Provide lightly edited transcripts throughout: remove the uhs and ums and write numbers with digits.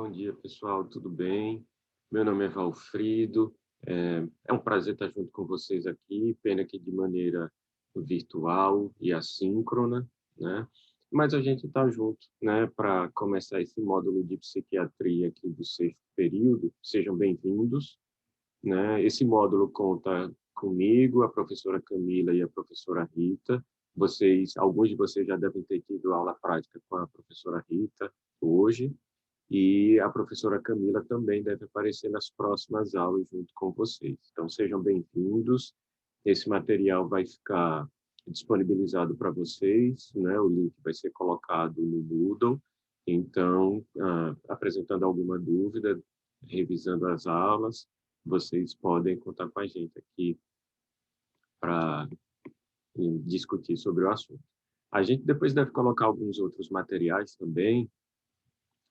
Bom dia, pessoal, tudo bem? Meu nome é Valfrido, é um prazer estar junto com vocês aqui, pena que de maneira virtual e assíncrona, né? Mas a gente está junto, né, para começar esse módulo de psiquiatria aqui do sexto período. Sejam bem-vindos, né? Esse módulo conta comigo, a professora Camila e a professora Rita. Alguns de vocês já devem ter tido aula prática com a professora Rita hoje, e a professora Camila também deve aparecer nas próximas aulas junto com vocês. Então, sejam bem-vindos. Esse material vai ficar disponibilizado para vocês, né? O link vai ser colocado no Moodle. Então, apresentando alguma dúvida, revisando as aulas, vocês podem contar com a gente aqui para discutir sobre o assunto. A gente depois deve colocar alguns outros materiais também,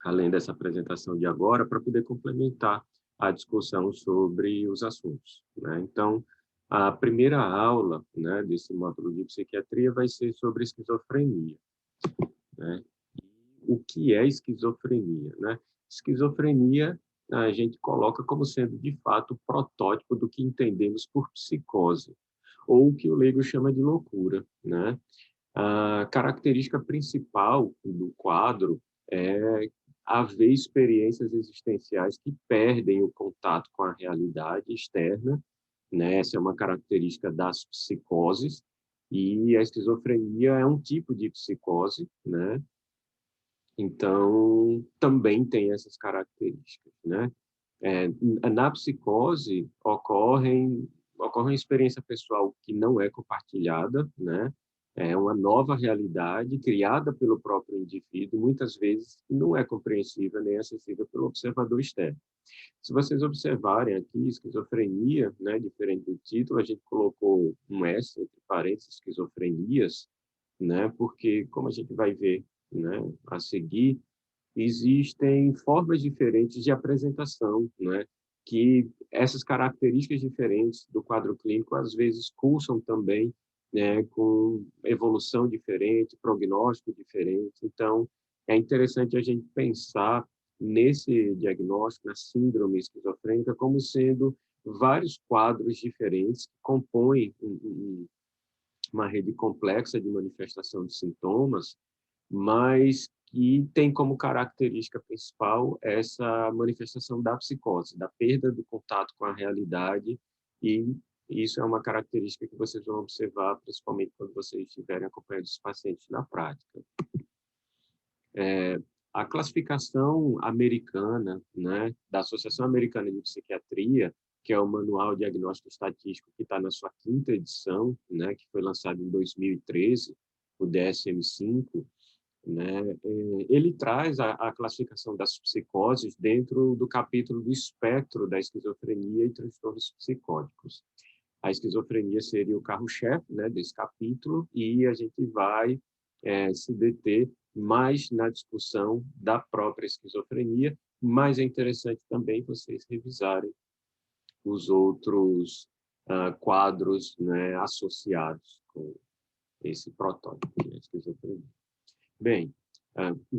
além dessa apresentação de agora, para poder complementar a discussão sobre os assuntos, né? Então, a primeira aula, né, desse módulo de psiquiatria vai ser sobre esquizofrenia, né? O que é esquizofrenia, né? Esquizofrenia a gente coloca como sendo, de fato, o protótipo do que entendemos por psicose, ou o que o leigo chama de loucura, né? A característica principal do quadro é haver experiências existenciais que perdem o contato com a realidade externa, né? Essa é uma característica das psicoses, e a esquizofrenia é um tipo de psicose, né? Então, também tem essas características, né? Na psicose ocorre uma experiência pessoal que não é compartilhada, né? É uma nova realidade criada pelo próprio indivíduo, muitas vezes não é compreensível nem acessível pelo observador externo. Se vocês observarem aqui, esquizofrenia, né, diferente do título, a gente colocou um S entre parênteses, esquizofrenias, né, porque, como a gente vai ver, né, a seguir, existem formas diferentes de apresentação, né, que essas características diferentes do quadro clínico às vezes cursam também, né, com evolução diferente, prognóstico diferente. Então, é interessante a gente pensar nesse diagnóstico, na síndrome esquizofrênica, como sendo vários quadros diferentes que compõem uma rede complexa de manifestação de sintomas, mas que tem como característica principal essa manifestação da psicose, da perda do contato com a realidade, e isso é uma característica que vocês vão observar, principalmente quando vocês estiverem acompanhando os pacientes na prática. A classificação americana, né, da Associação Americana de Psiquiatria, que é o Manual Diagnóstico Estatístico, que está na sua quinta edição, né, que foi lançado em 2013, o DSM-5, né, ele traz a classificação das psicoses dentro do capítulo do espectro da esquizofrenia e transtornos psicóticos. A esquizofrenia seria o carro-chefe, né, desse capítulo, e a gente vai se deter mais na discussão da própria esquizofrenia, mas é interessante também vocês revisarem os outros quadros, né, associados com esse protótipo de esquizofrenia. Bem,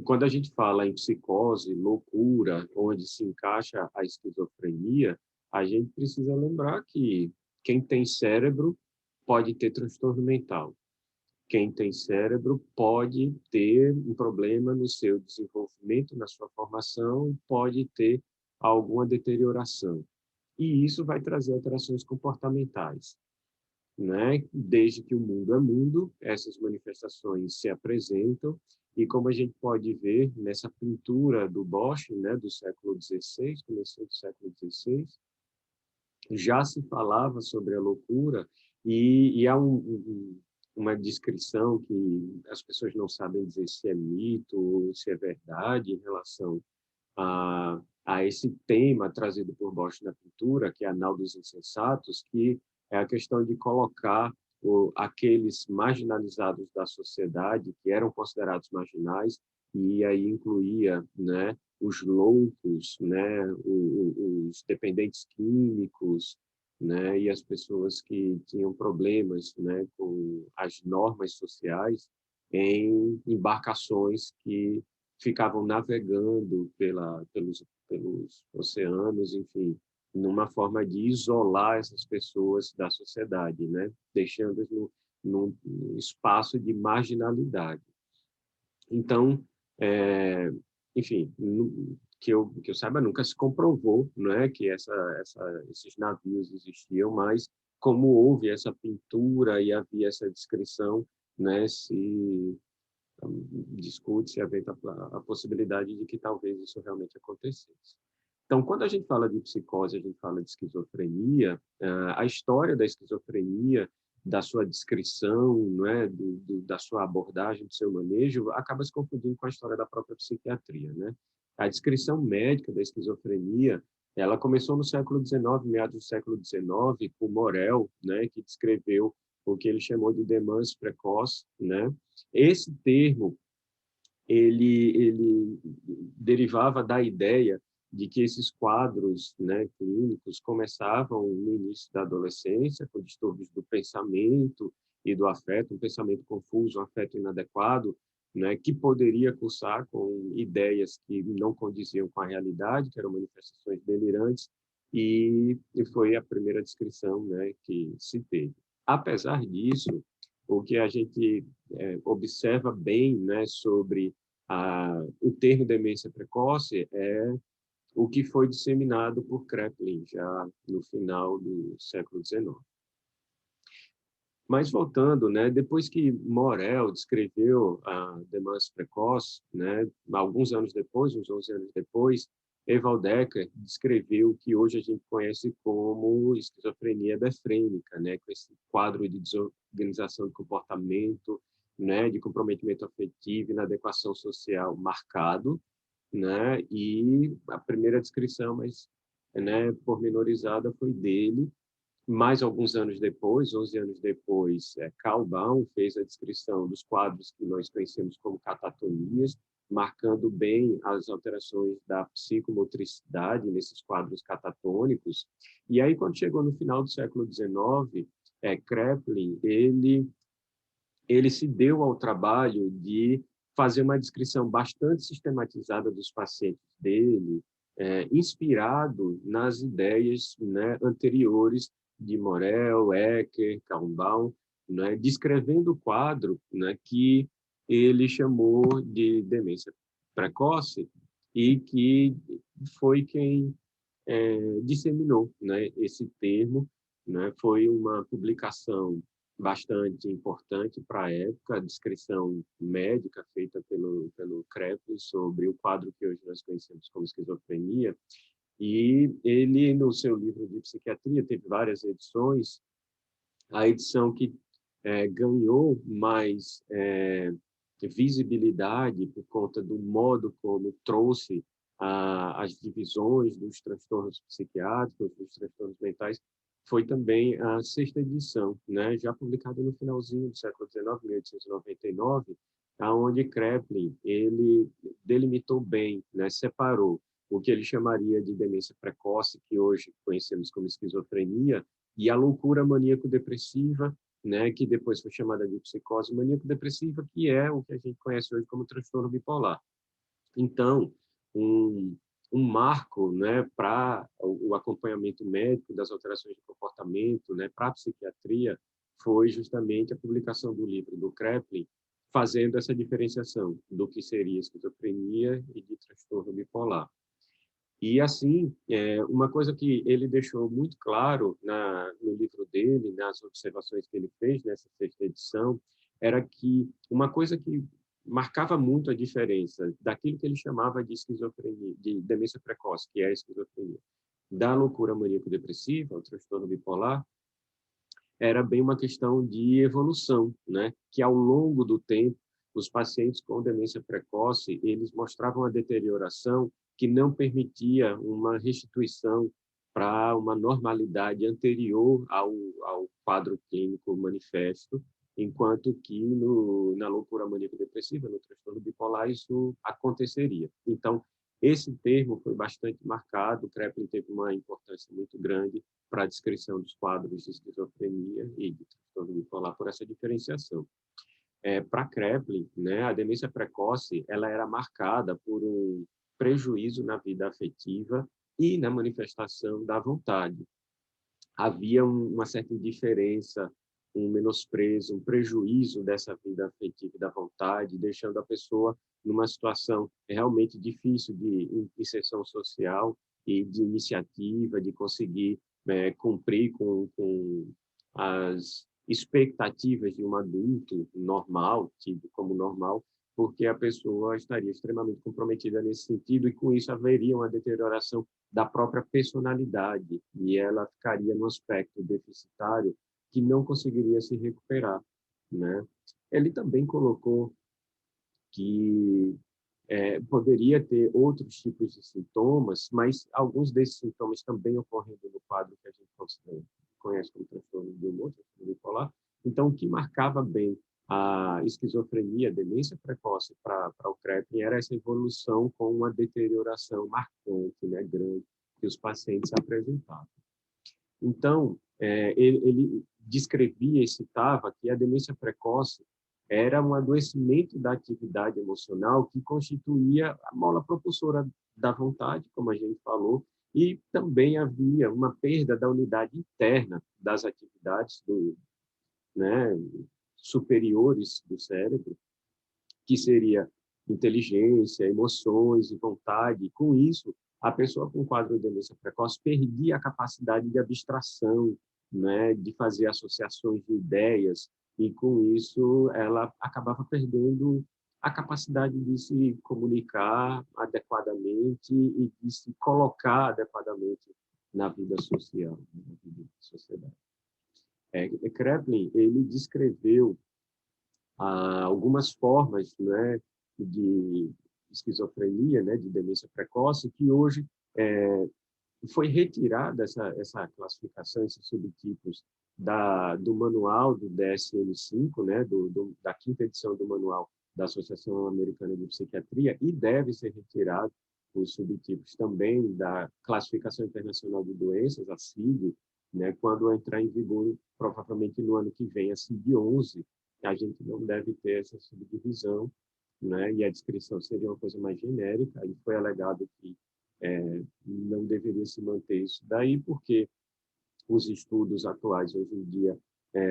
quando a gente fala em psicose, loucura, onde se encaixa a esquizofrenia, a gente precisa lembrar que quem tem cérebro pode ter transtorno mental. Quem tem cérebro pode ter um problema no seu desenvolvimento, na sua formação, pode ter alguma deterioração. E isso vai trazer alterações comportamentais, né? Desde que o mundo é mundo, essas manifestações se apresentam, e como a gente pode ver nessa pintura do Bosch, né, do século XVI, começo do século XVI, já se falava sobre a loucura, e há uma descrição que as pessoas não sabem dizer se é mito ou se é verdade em relação a esse tema trazido por Bosch na pintura, que é a Nau dos Insensatos, que é a questão de colocar aqueles marginalizados da sociedade, que eram considerados marginais, e aí incluía, né, os loucos, né, os dependentes químicos, né, e as pessoas que tinham problemas, né, com as normas sociais, em embarcações que ficavam navegando pelos oceanos, enfim, numa forma de isolar essas pessoas da sociedade, né? Deixando-as num espaço de marginalidade. Então, é, enfim, que eu saiba, nunca se comprovou, não é, que esses navios existiam, mas como houve essa pintura e havia essa descrição, né, se discute-se, havia a possibilidade de que talvez isso realmente acontecesse. Então, quando a gente fala de psicose, a gente fala de esquizofrenia, a história da esquizofrenia, da sua descrição, não é, da sua abordagem, do seu manejo, acaba se confundindo com a história da própria psiquiatria, né? A descrição médica da esquizofrenia, ela começou no século XIX, meados do século XIX, com Morel, né, que descreveu o que ele chamou de demência precoce, né? Esse termo, ele derivava da ideia de que esses quadros, né, clínicos começavam no início da adolescência, com distúrbios do pensamento e do afeto, um pensamento confuso, um afeto inadequado, né, que poderia cursar com ideias que não condiziam com a realidade, que eram manifestações delirantes, e foi a primeira descrição, né, que se teve. Apesar disso, o que a gente observa bem, né, sobre o termo demência precoce é o que foi disseminado por Kraepelin já no final do século XIX. Mas voltando, né, depois que Morel descreveu a demência precoce, né, alguns anos depois, uns 11 anos depois, Eval Decker descreveu o que hoje a gente conhece como esquizofrenia befrênica, né, com esse quadro de desorganização de comportamento, né, de comprometimento afetivo e inadequação social marcado, né, e a primeira descrição, mas, né, pormenorizada foi dele. Mais alguns anos depois, 11 anos depois, Carl Baum fez a descrição dos quadros que nós conhecemos como catatonias, marcando bem as alterações da psicomotricidade nesses quadros catatônicos. E aí, quando chegou no final do século XIX, Kraepelin, ele se deu ao trabalho de fazer uma descrição bastante sistematizada dos pacientes dele, inspirado nas ideias, né, anteriores de Morel, Ecker, Kahnbaum, né, descrevendo o quadro, né, que ele chamou de demência precoce e que foi quem disseminou, né, esse termo, né, foi uma publicação bastante importante para a época, a descrição médica feita pelo Kraepelin sobre o quadro que hoje nós conhecemos como esquizofrenia, e ele, no seu livro de psiquiatria, teve várias edições. A edição que ganhou mais visibilidade por conta do modo como trouxe as divisões dos transtornos psiquiátricos, dos transtornos mentais, foi também a sexta edição, né, já publicada no finalzinho do século XIX, 1899, aonde Kraepelin ele delimitou bem, né, separou o que ele chamaria de demência precoce, que hoje conhecemos como esquizofrenia, e a loucura maníaco-depressiva, né, que depois foi chamada de psicose maníaco-depressiva, que é o que a gente conhece hoje como transtorno bipolar. Então, um marco, né, para o acompanhamento médico das alterações de comportamento, né, para a psiquiatria, foi justamente a publicação do livro do Kraepelin, fazendo essa diferenciação do que seria esquizofrenia e de transtorno bipolar. E, assim, uma coisa que ele deixou muito claro no livro dele, nas observações que ele fez nessa sexta edição, era que uma coisa que marcava muito a diferença daquilo que ele chamava de esquizofrenia, de demência precoce, que é a esquizofrenia, da loucura maníaco-depressiva, o transtorno bipolar, era bem uma questão de evolução, né? Que ao longo do tempo, os pacientes com demência precoce, eles mostravam a deterioração que não permitia uma restituição para uma normalidade anterior ao quadro clínico manifesto, enquanto que na loucura maníaco-depressiva, no transtorno bipolar, isso aconteceria. Então, esse termo foi bastante marcado, o Kraepelin teve uma importância muito grande para a descrição dos quadros de esquizofrenia e de transtorno bipolar por essa diferenciação. Para Kreplin, né, a demência precoce ela era marcada por um prejuízo na vida afetiva e na manifestação da vontade. Havia uma certa indiferença, um menosprezo, um prejuízo dessa vida afetiva e da vontade, deixando a pessoa numa situação realmente difícil de inserção social e de iniciativa, de conseguir cumprir com as expectativas de um adulto normal, tido como normal, porque a pessoa estaria extremamente comprometida nesse sentido e, com isso, haveria uma deterioração da própria personalidade, e ela ficaria no aspecto deficitário que não conseguiria se recuperar, né? Ele também colocou que poderia ter outros tipos de sintomas, mas alguns desses sintomas também ocorrendo no quadro que a gente conhece como transtorno de humor, transtorno bipolar. Então, o que marcava bem a esquizofrenia, a demência precoce para o Kreplin era essa evolução com uma deterioração marcante, né, grande, que os pacientes apresentavam. Então, ele descrevia e citava que a demência precoce era um adoecimento da atividade emocional que constituía a mola propulsora da vontade, como a gente falou, e também havia uma perda da unidade interna das atividades né, superiores do cérebro, que seria inteligência, emoções e vontade. E, com isso, a pessoa com quadro de demência precoce perdia a capacidade de abstração, né, de fazer associações de ideias, e com isso ela acabava perdendo a capacidade de se comunicar adequadamente e de se colocar adequadamente na vida social, na vida da sociedade. Kreplin, ele descreveu algumas formas, né, de esquizofrenia, né, de demência precoce, que hoje foi retirada essa classificação, esses subtipos do manual do DSM-5, né, da quinta edição do manual da Associação Americana de Psiquiatria, e deve ser retirado os subtipos também da Classificação Internacional de Doenças, a CID, né, quando entrar em vigor, provavelmente no ano que vem, a CID-11, a gente não deve ter essa subdivisão, né, e a descrição seria uma coisa mais genérica, e foi alegado que não deveria se manter isso daí, porque os estudos atuais, hoje em dia,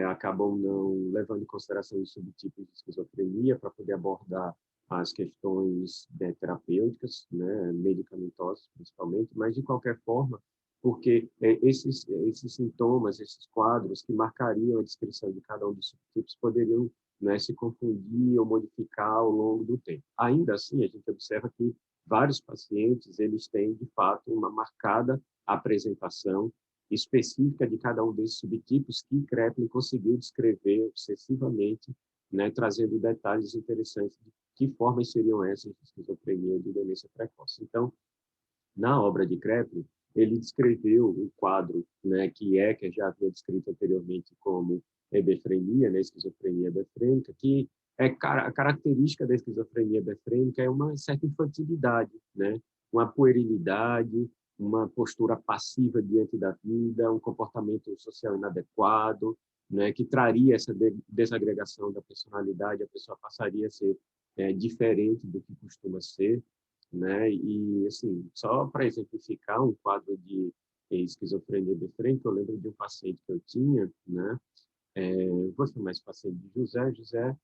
acabam não levando em consideração os subtipos de esquizofrenia para poder abordar as questões terapêuticas, né, medicamentosas principalmente, mas, de qualquer forma, porque esses sintomas, esses quadros que marcariam a descrição de cada um dos subtipos poderiam, né, se confundir ou modificar ao longo do tempo. Ainda assim, a gente observa que vários pacientes eles têm, de fato, uma marcada apresentação específica de cada um desses subtipos que Kreplin conseguiu descrever obsessivamente, né, trazendo detalhes interessantes de que formas seriam essas de esquizofrenia e de demência precoce. Então, na obra de Kreplin, ele descreveu o quadro, né, que já havia descrito anteriormente como hebefrenia, né, esquizofrenia hebefrênica, que a característica da esquizofrenia hebefrênica é uma certa infantilidade, né, uma puerilidade, uma postura passiva diante da vida, um comportamento social inadequado, né, que traria essa desagregação da personalidade, a pessoa passaria a ser diferente do que costuma ser, né? E, assim, só para exemplificar um quadro de esquizofrenia hebefrênica, eu lembro de um paciente que eu tinha, né? Vou chamar esse paciente de José. José,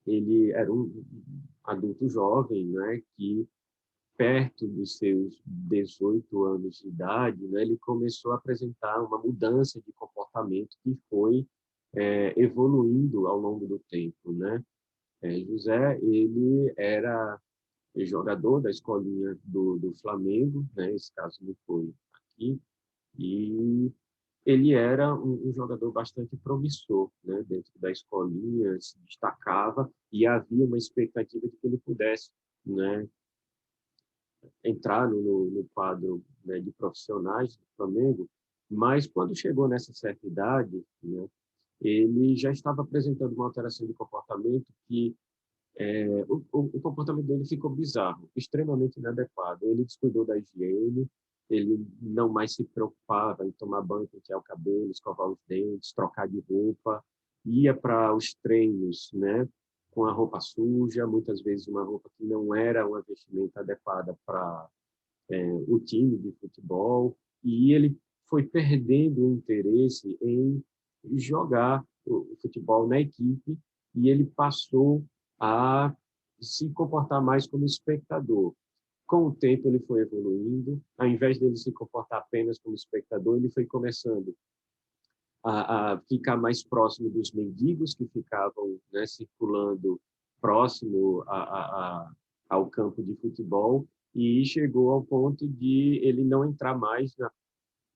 ele era um adulto jovem, né? Que perto dos seus 18 anos de idade, né? Ele começou a apresentar uma mudança de comportamento que foi evoluindo ao longo do tempo, né? José, ele era jogador da escolinha do Flamengo, né? Esse caso não foi aqui, e ele era um jogador bastante promissor, né? Dentro da escolinha, se destacava, e havia uma expectativa de que ele pudesse, né, entrar no quadro, né, de profissionais do Flamengo, mas quando chegou nessa certa idade, né, ele já estava apresentando uma alteração de comportamento que o comportamento dele ficou bizarro, extremamente inadequado. Ele descuidou da higiene, ele não mais se preocupava em tomar banho, pentear o cabelo, escovar os dentes, trocar de roupa, ia para os treinos, né? com a roupa suja, muitas vezes uma roupa que não era uma vestimenta adequada para o time de futebol, e ele foi perdendo o interesse em jogar o futebol na equipe, e ele passou a se comportar mais como espectador. Com o tempo, ele foi evoluindo, ao invés dele se comportar apenas como espectador, ele foi começando a ficar mais próximo dos mendigos que ficavam, né, circulando próximo ao campo de futebol, e chegou ao ponto de ele não entrar mais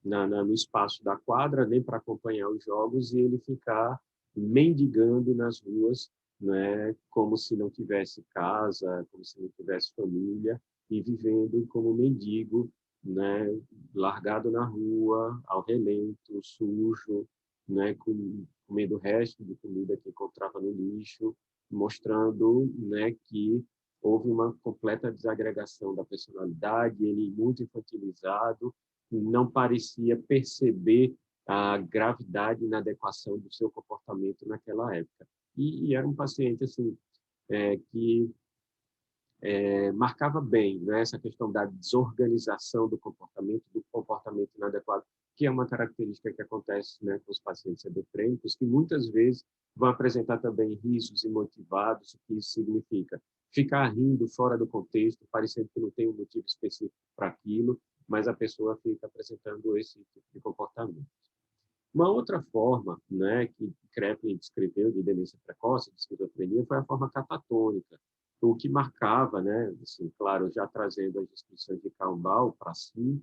no espaço da quadra, nem para acompanhar os jogos, e ele ficar mendigando nas ruas, né, como se não tivesse casa, como se não tivesse família, e vivendo como mendigo, né, largado na rua, ao relento, sujo, né, comendo o resto de comida que encontrava no lixo, mostrando, né, que houve uma completa desagregação da personalidade, ele muito infantilizado, não parecia perceber a gravidade e inadequação do seu comportamento naquela época. E era um paciente assim que marcava bem, né, essa questão da desorganização do comportamento inadequado, que é uma característica que acontece, né, com os pacientes hebefrênicos, que muitas vezes vão apresentar também risos imotivados. O que isso significa? Ficar rindo fora do contexto, parecendo que não tem um motivo específico para aquilo, mas a pessoa fica apresentando esse tipo de comportamento. Uma outra forma, né, que Kraepelin descreveu de demência precoce, de esquizofrenia, foi a forma catatônica, o que marcava, né, assim, claro, já trazendo as descrições de Campbell para si,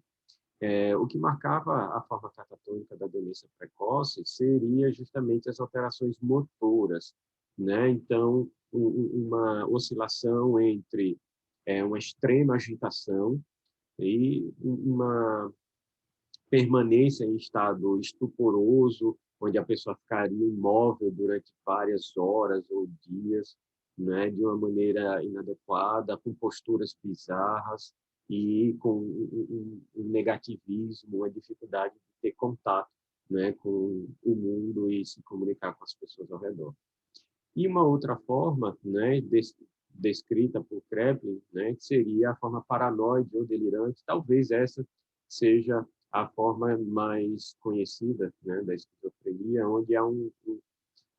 o que marcava a forma catatônica da demência precoce seria justamente as alterações motoras, né? Então, uma oscilação entre uma extrema agitação e uma permanência em estado estuporoso, onde a pessoa ficaria imóvel durante várias horas ou dias, né, de uma maneira inadequada, com posturas bizarras e com um negativismo, uma dificuldade de ter contato, né, com o mundo e se comunicar com as pessoas ao redor. E uma outra forma, né, descrita por Kraepelin, né, que seria a forma paranoide ou delirante. Talvez essa seja a forma mais conhecida, né, da esquizofrenia, onde há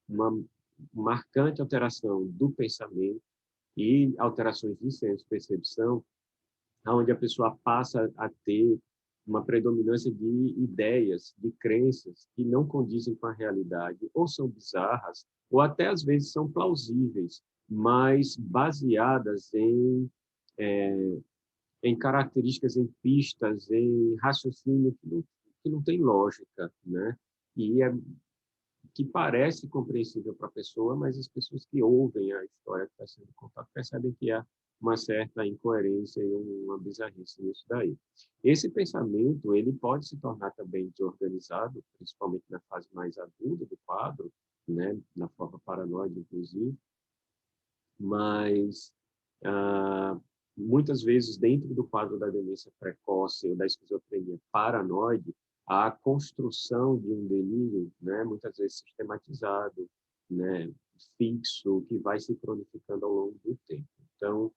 uma marcante alteração do pensamento e alterações de senso-percepção, onde a pessoa passa a ter uma predominância de ideias, de crenças que não condizem com a realidade, ou são bizarras, ou até às vezes são plausíveis, mas baseadas em características, em pistas, em raciocínio que não tem lógica, né? E que parece compreensível para a pessoa, mas as pessoas que ouvem a história que está sendo contada percebem que há uma certa incoerência e uma bizarrice nisso daí. Esse pensamento ele pode se tornar também desorganizado, principalmente na fase mais aguda do quadro, né, na forma paranoide, inclusive, mas muitas vezes dentro do quadro da demência precoce ou da esquizofrenia paranoide, a construção de um delírio, né, muitas vezes sistematizado, né, fixo, que vai se cronificando ao longo do tempo. Então,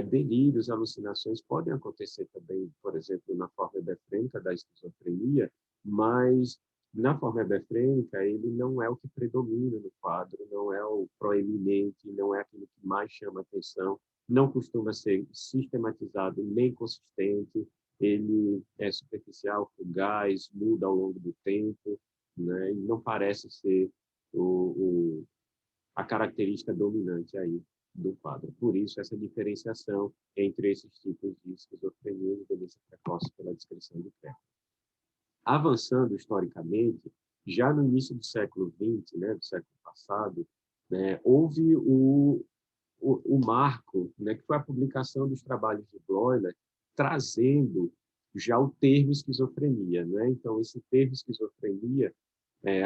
delírios, alucinações podem acontecer também, por exemplo, na forma hebefrênica da esquizofrenia, mas na forma hebefrênica ele não é o que predomina no quadro, não é o proeminente, não é aquilo que mais chama atenção, não costuma ser sistematizado nem consistente, ele é superficial, fugaz, muda ao longo do tempo, né? E não parece ser a característica dominante aí do quadro. Por isso, essa diferenciação entre esses tipos de esquizofrenia e demência precoce pela descrição de Kraepelin. Avançando historicamente, já no início do século XX, né, do século passado, né, houve o marco, né, que foi a publicação dos trabalhos de Bloiler, trazendo já o termo esquizofrenia. Né? Então, esse termo esquizofrenia,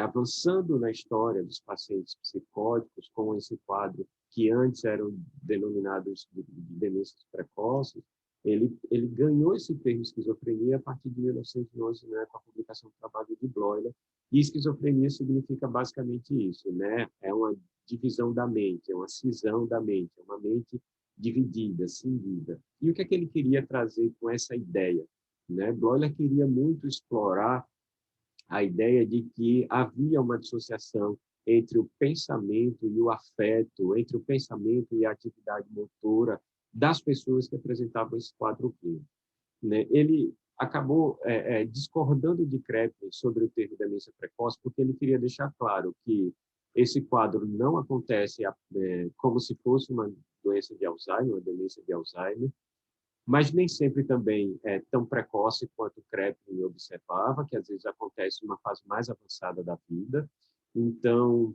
avançando na história dos pacientes psicóticos com esse quadro que antes eram denominados de demências precoces, ele ganhou esse termo esquizofrenia a partir de 1911, né, com a publicação do trabalho de Bloiler, E esquizofrenia significa basicamente isso, né? É uma divisão da mente, é uma cisão da mente, é uma mente dividida, cindida. E o que é que ele queria trazer com essa ideia, né? Bloiler queria muito explorar a ideia de que havia uma dissociação entre o pensamento e o afeto, entre o pensamento e a atividade motora das pessoas que apresentavam esse quadro clínico, né? Ele acabou discordando de Kraepelin sobre o termo demência precoce, porque ele queria deixar claro que esse quadro não acontece como se fosse uma doença de Alzheimer, uma demência de Alzheimer, mas nem sempre também é tão precoce quanto o Kraepelin observava, que às vezes acontece numa fase mais avançada da vida. Então,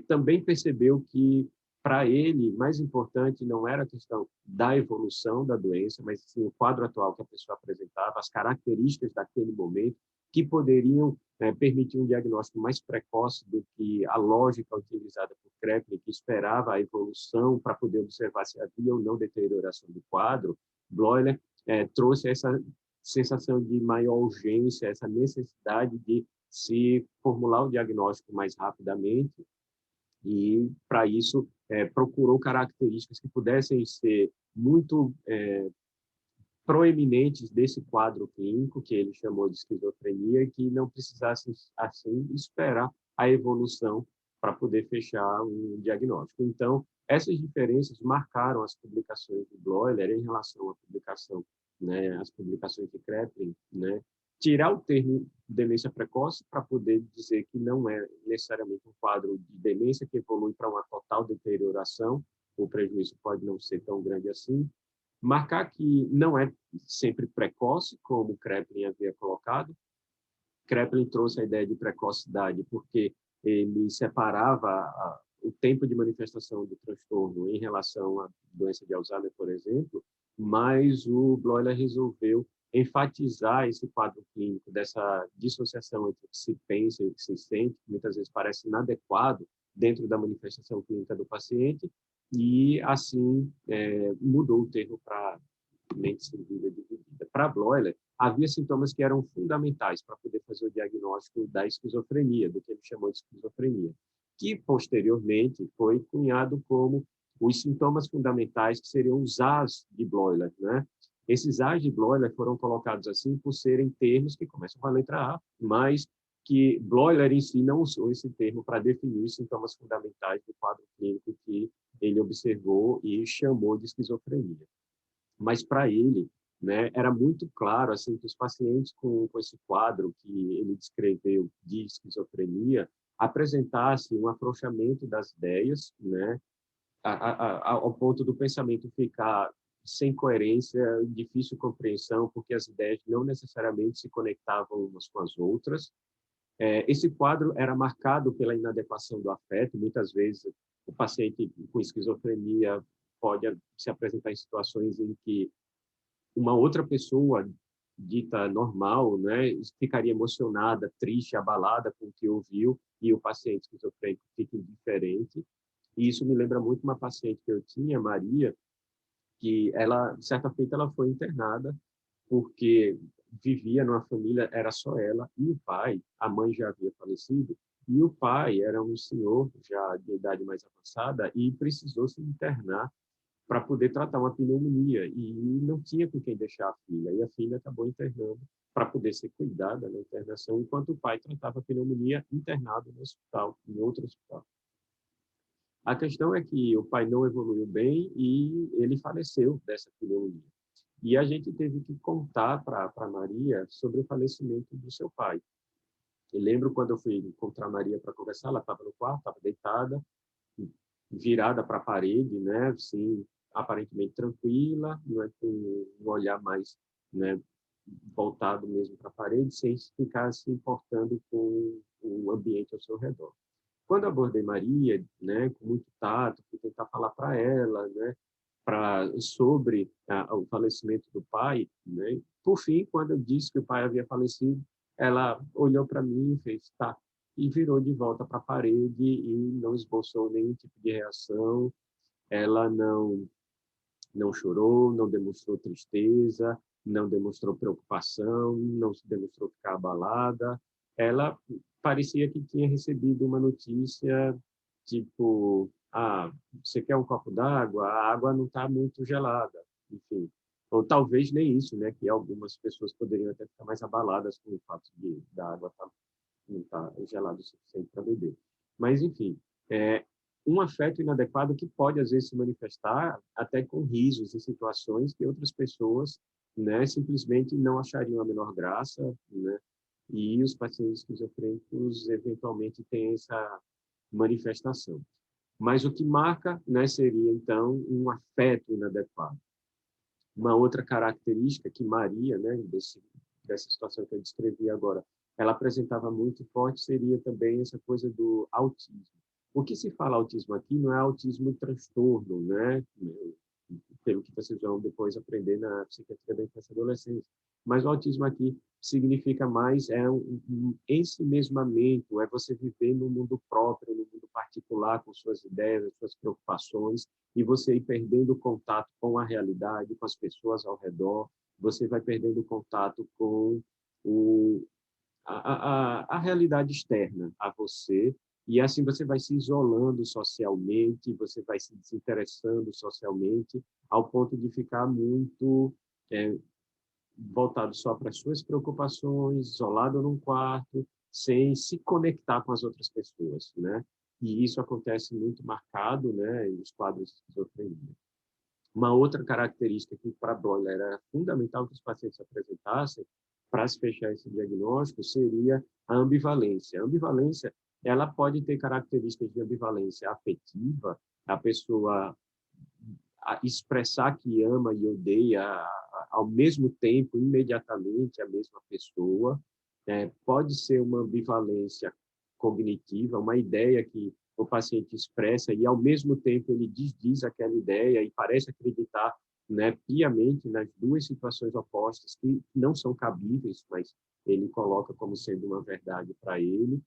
também percebeu que, para ele, mais importante não era a questão da evolução da doença, mas sim o quadro atual que a pessoa apresentava, as características daquele momento, que poderiam permitir um diagnóstico mais precoce do que a lógica utilizada por Kraepelin, que esperava a evolução para poder observar se havia ou não deterioração do quadro. Bloiler trouxe essa sensação de maior urgência, essa necessidade de se formular o diagnóstico mais rapidamente e, para isso, procurou características que pudessem ser muito proeminentes desse quadro clínico, que ele chamou de esquizofrenia, e que não precisasse, assim, esperar a evolução para poder fechar um diagnóstico. Então, essas diferenças marcaram as publicações de Bloiler em relação à publicação, né, as publicações de Kraepelin, né, tirar o termo demência precoce para poder dizer que não é necessariamente um quadro de demência que evolui para uma total deterioração, o prejuízo pode não ser tão grande assim, marcar que não é sempre precoce, como Kraepelin havia colocado. Kraepelin trouxe a ideia de precocidade porque ele separava o tempo de manifestação do transtorno em relação à doença de Alzheimer, por exemplo, mas o Bloiler resolveu enfatizar esse quadro clínico dessa dissociação entre o que se pensa e o que se sente, que muitas vezes parece inadequado dentro da manifestação clínica do paciente, e assim mudou o termo para mente cindida dividida. Para Bloiler, havia sintomas que eram fundamentais para poder fazer o diagnóstico da esquizofrenia, do que ele chamou de esquizofrenia, que posteriormente foi cunhado como os sintomas fundamentais, que seriam os As de Bloiler, né? Esses As de Bloiler foram colocados assim por serem termos que começam com a letra A, mas que Bloiler em si não usou esse termo para definir os sintomas fundamentais do quadro clínico que ele observou e chamou de esquizofrenia. Mas para ele, né, era muito claro assim que os pacientes com esse quadro que ele descreveu de esquizofrenia apresentassem um afrouxamento das ideias, né, ao ponto do pensamento ficar sem coerência, difícil compreensão, porque as ideias não necessariamente se conectavam umas com as outras. Esse quadro era marcado pela inadequação do afeto. Muitas vezes o paciente com esquizofrenia pode se apresentar em situações em que uma outra pessoa dita normal, né, ficaria emocionada, triste, abalada com o que ouviu, e o paciente esquizofrênico fica indiferente. E isso me lembra muito uma paciente que eu tinha, Maria, que ela, certa feita, ela foi internada porque vivia numa família, era só ela e o pai, a mãe já havia falecido, e o pai era um senhor já de idade mais avançada e precisou se internar para poder tratar uma pneumonia e não tinha com quem deixar a filha. E a filha acabou internando para poder ser cuidada na internação, enquanto o pai tratava a pneumonia internado no hospital, em outro hospital. A questão é que o pai não evoluiu bem e ele faleceu dessa pneumonia. E a gente teve que contar para Maria sobre o falecimento do seu pai. Eu lembro quando eu fui encontrar Maria para conversar, ela estava no quarto, estava deitada, virada para a parede, né, assim, aparentemente tranquila, não é, com um olhar mais, né, voltado mesmo para a parede, sem ficar se importando com o ambiente ao seu redor. Quando eu abordei Maria, né, com muito tato, fui tentar falar para ela, né, sobre o falecimento do pai, né, por fim, quando eu disse que o pai havia falecido, ela olhou para mim e fez, tá, e virou de volta para a parede e não esboçou nenhum tipo de reação. Ela não chorou, não demonstrou tristeza, não demonstrou preocupação, não se demonstrou ficar abalada. Ela parecia que tinha recebido uma notícia tipo, você quer um copo d'água? A água não está muito gelada, enfim. Ou talvez nem isso, né? Que algumas pessoas poderiam até ficar mais abaladas com o fato da água não tá gelada o suficiente para beber. Mas, enfim, um afeto inadequado que pode, às vezes, se manifestar até com risos em situações que outras pessoas, né, simplesmente não achariam a menor graça, né? E os pacientes esquizofrênicos, eventualmente, têm essa manifestação. Mas o que marca, né, seria, então, um afeto inadequado. Uma outra característica que Maria, né, dessa situação que eu descrevi agora, ela apresentava muito forte seria também essa coisa do autismo. O que se fala autismo aqui não é autismo transtorno, né? Pelo que vocês vão depois aprender na psiquiatria da infância e adolescência. Mas o autismo aqui significa mais um ensimesmamento, é você viver no mundo próprio, no mundo particular, com suas ideias, suas preocupações, e você ir perdendo contato com a realidade, com as pessoas ao redor, você vai perdendo contato com a realidade externa a você, e assim você vai se isolando socialmente, você vai se desinteressando socialmente, ao ponto de ficar muito voltado só para as suas preocupações, isolado num quarto, sem se conectar com as outras pessoas, né? E isso acontece muito marcado, né, nos quadros de esquizofrenia. Uma outra característica que para Bloyle era fundamental que os pacientes apresentassem para se fechar esse diagnóstico seria a ambivalência. A ambivalência, ela pode ter características de ambivalência afetiva, a pessoa expressar que ama e odeia ao mesmo tempo, imediatamente, a mesma pessoa. Pode ser uma ambivalência cognitiva, uma ideia que o paciente expressa e, ao mesmo tempo, ele desdiz aquela ideia e parece acreditar, né, piamente nas duas situações opostas que não são cabíveis, mas ele coloca como sendo uma verdade para ele.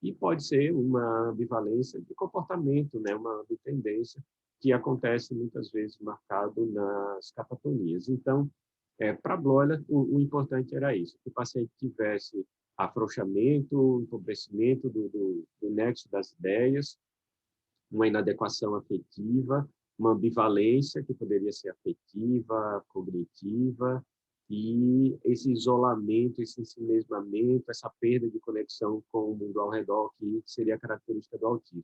E pode ser uma ambivalência de comportamento, né, uma tendência que acontece muitas vezes marcado nas catatonias. Então, para Bloyle, o importante era isso, que o paciente tivesse afrouxamento, empobrecimento do nexo das ideias, uma inadequação afetiva, uma ambivalência, que poderia ser afetiva, cognitiva, e esse isolamento, esse ensimesmamento, essa perda de conexão com o mundo ao redor, que seria a característica do autismo.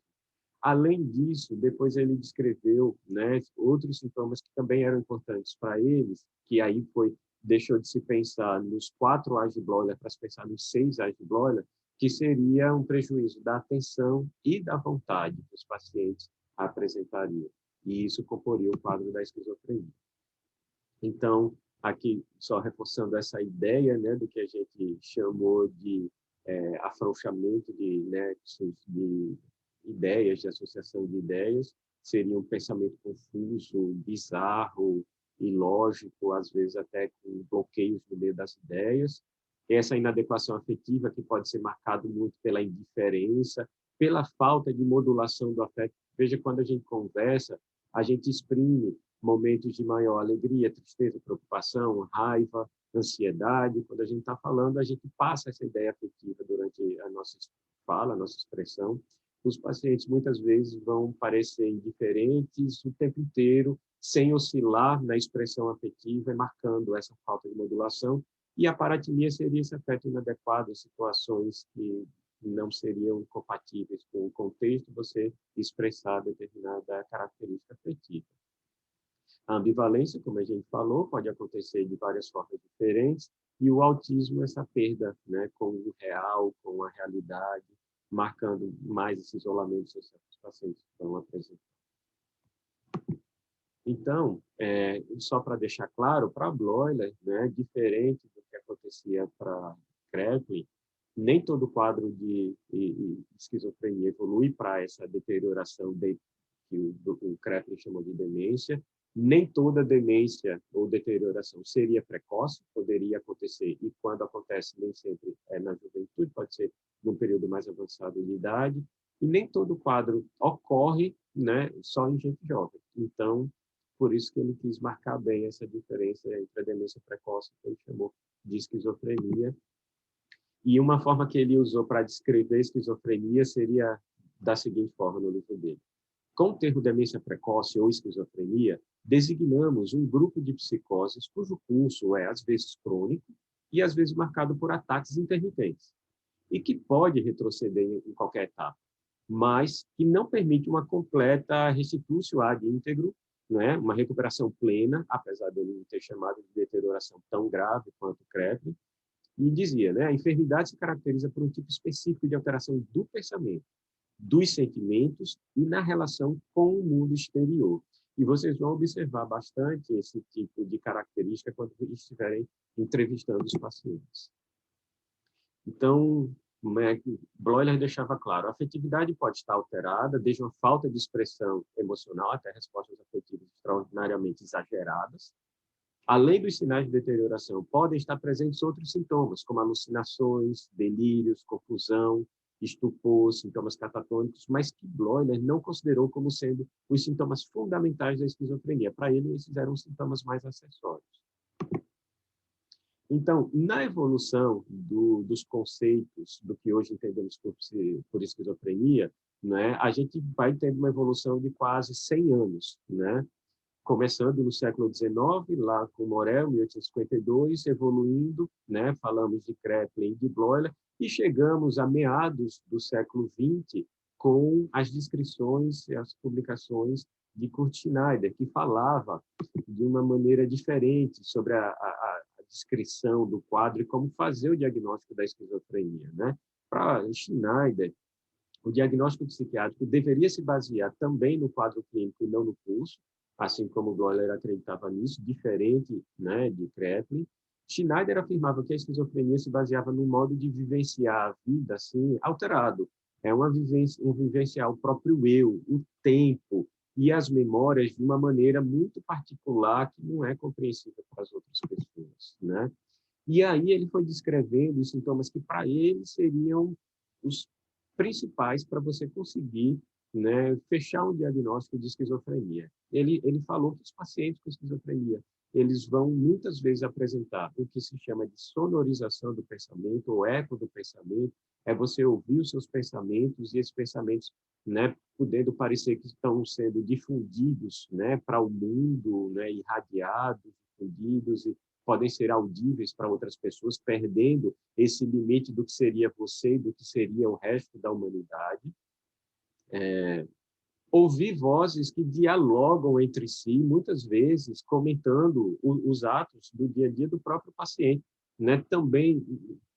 Além disso, depois ele descreveu, né, outros sintomas que também eram importantes para eles, que aí deixou de se pensar nos 4 A's de Bloyle para se pensar nos 6 A's de Bloyle, que seria um prejuízo da atenção e da vontade que os pacientes apresentariam. E isso comporia o quadro da esquizofrenia. Então, aqui, só reforçando essa ideia, né, do que a gente chamou de afrouxamento de nexos de ideias, de associação de ideias, seria um pensamento confuso, bizarro, ilógico, às vezes até com bloqueios no meio das ideias. Essa inadequação afetiva, que pode ser marcado muito pela indiferença, pela falta de modulação do afeto. Veja, quando a gente conversa, a gente exprime momentos de maior alegria, tristeza, preocupação, raiva, ansiedade. Quando a gente está falando, a gente passa essa ideia afetiva durante a nossa fala, a nossa expressão. Os pacientes muitas vezes vão parecer indiferentes o tempo inteiro, sem oscilar na expressão afetiva e marcando essa falta de modulação. E a paratimia seria esse afeto inadequado em situações que não seriam compatíveis com o contexto, você expressar determinada característica afetiva. A ambivalência, como a gente falou, pode acontecer de várias formas diferentes, e o autismo, essa perda, né, com o real, com a realidade, marcando mais esse isolamento social que os pacientes estão apresentando. Então, só para deixar claro, para Bloyle, né, diferente do que acontecia para Kraepelin, nem todo quadro de esquizofrenia evolui para essa deterioração que o Kraepelin chamou de demência. Nem toda demência ou deterioração seria precoce, poderia acontecer, e quando acontece, nem sempre é na juventude, pode ser num período mais avançado de idade, e nem todo quadro ocorre, né, só em gente jovem. Então, por isso que ele quis marcar bem essa diferença entre a demência precoce, que ele chamou de esquizofrenia, E uma forma que ele usou para descrever esquizofrenia seria da seguinte forma no livro dele. Com o termo demência precoce ou esquizofrenia, designamos um grupo de psicoses cujo curso é, às vezes, crônico e, às vezes, marcado por ataques intermitentes, e que pode retroceder em qualquer etapa, mas que não permite uma completa restituição ad íntegro, né? Uma recuperação plena, apesar de ele não ter chamado de deterioração tão grave quanto o Kraepelin, e dizia, né, a enfermidade se caracteriza por um tipo específico de alteração do pensamento, dos sentimentos e na relação com o mundo exterior. E vocês vão observar bastante esse tipo de característica quando estiverem entrevistando os pacientes. Então, Bloiler deixava claro, a afetividade pode estar alterada, desde uma falta de expressão emocional até respostas afetivas extraordinariamente exageradas. Além dos sinais de deterioração, podem estar presentes outros sintomas, como alucinações, delírios, confusão, estupor, sintomas catatônicos, mas que Bloiler não considerou como sendo os sintomas fundamentais da esquizofrenia. Para ele, esses eram sintomas mais acessórios. Então, na evolução dos conceitos do que hoje entendemos por esquizofrenia, né, a gente vai tendo uma evolução de quase 100 anos, né? Começando no século XIX, lá com Morel, 1852, evoluindo, né? Falamos de Kraepelin e de Bloiler, e chegamos a meados do século XX com as descrições e as publicações de Kurt Schneider, que falava de uma maneira diferente sobre a descrição do quadro e como fazer o diagnóstico da esquizofrenia, né? Para Schneider, o diagnóstico psiquiátrico deveria se basear também no quadro clínico e não no pulso, assim como Bloiler acreditava nisso, diferente, né, de Kraepelin. Schneider afirmava que a esquizofrenia se baseava no modo de vivenciar a vida assim, alterado. É um vivenciar o próprio eu, o tempo e as memórias de uma maneira muito particular que não é compreensível para as outras pessoas, né? E aí ele foi descrevendo os sintomas que para ele seriam os principais para você conseguir, né, fechar um diagnóstico de esquizofrenia. Ele falou que os pacientes com esquizofrenia, eles vão muitas vezes apresentar o que se chama de sonorização do pensamento, ou eco do pensamento, é você ouvir os seus pensamentos e esses pensamentos, né, podendo parecer que estão sendo difundidos, né, para o mundo, né, irradiados, difundidos, e podem ser audíveis para outras pessoas, perdendo esse limite do que seria você e do que seria o resto da humanidade. Ouvir vozes que dialogam entre si, muitas vezes comentando os atos do dia a dia do próprio paciente, né? Também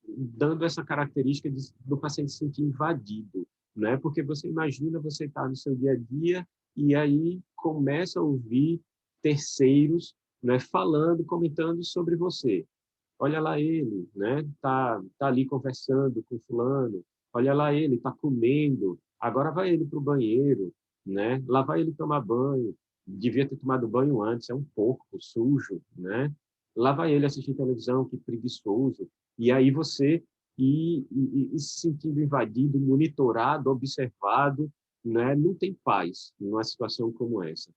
dando essa característica do paciente se sentir invadido, né? Porque você imagina você estar no seu dia a dia e aí começa a ouvir terceiros, né, falando, comentando sobre você. Olha lá ele, né? Tá ali conversando com fulano. Olha lá ele, tá comendo. Agora vai ele para o banheiro, né? Lá vai ele tomar banho. Devia ter tomado banho antes, é um porco sujo, né? Lá vai ele assistir televisão, que preguiçoso. E aí você e se sentindo invadido, monitorado, observado, né? Não tem paz numa situação como essa.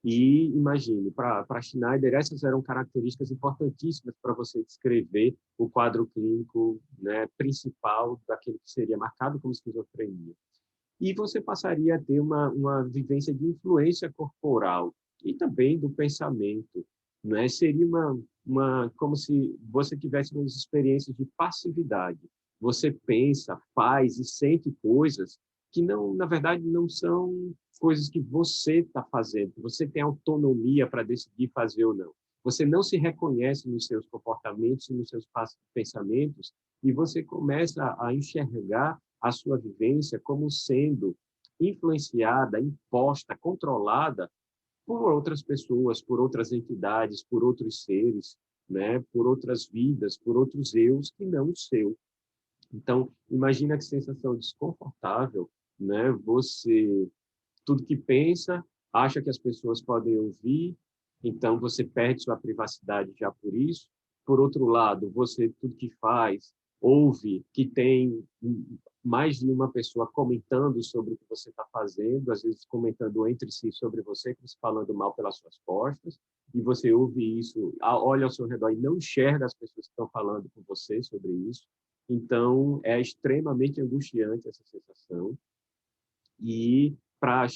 E imagine, para Schneider, essas eram características importantíssimas para você descrever o quadro clínico, né, principal daquele que seria marcado como esquizofrenia. E você passaria a ter uma vivência de influência corporal e também do pensamento, né? Seria como se você tivesse umas experiências de passividade. Você pensa, faz e sente coisas que não, na verdade, não são coisas que você está fazendo, que você tem autonomia para decidir fazer ou não. Você não se reconhece nos seus comportamentos e nos seus pensamentos e você começa a enxergar a sua vivência como sendo influenciada, imposta, controlada por outras pessoas, por outras entidades, por outros seres, né, por outras vidas, por outros eus que não o seu. Então, imagina que sensação desconfortável, né? Você tudo que pensa, acha que as pessoas podem ouvir, então você perde sua privacidade já por isso. Por outro lado, você tudo que faz, ouve que tem mais de uma pessoa comentando sobre o que você está fazendo, às vezes comentando entre si sobre você, falando mal pelas suas costas, e você ouve isso, olha ao seu redor e não enxerga as pessoas que estão falando com você sobre isso. Então, é extremamente angustiante essa sensação. E para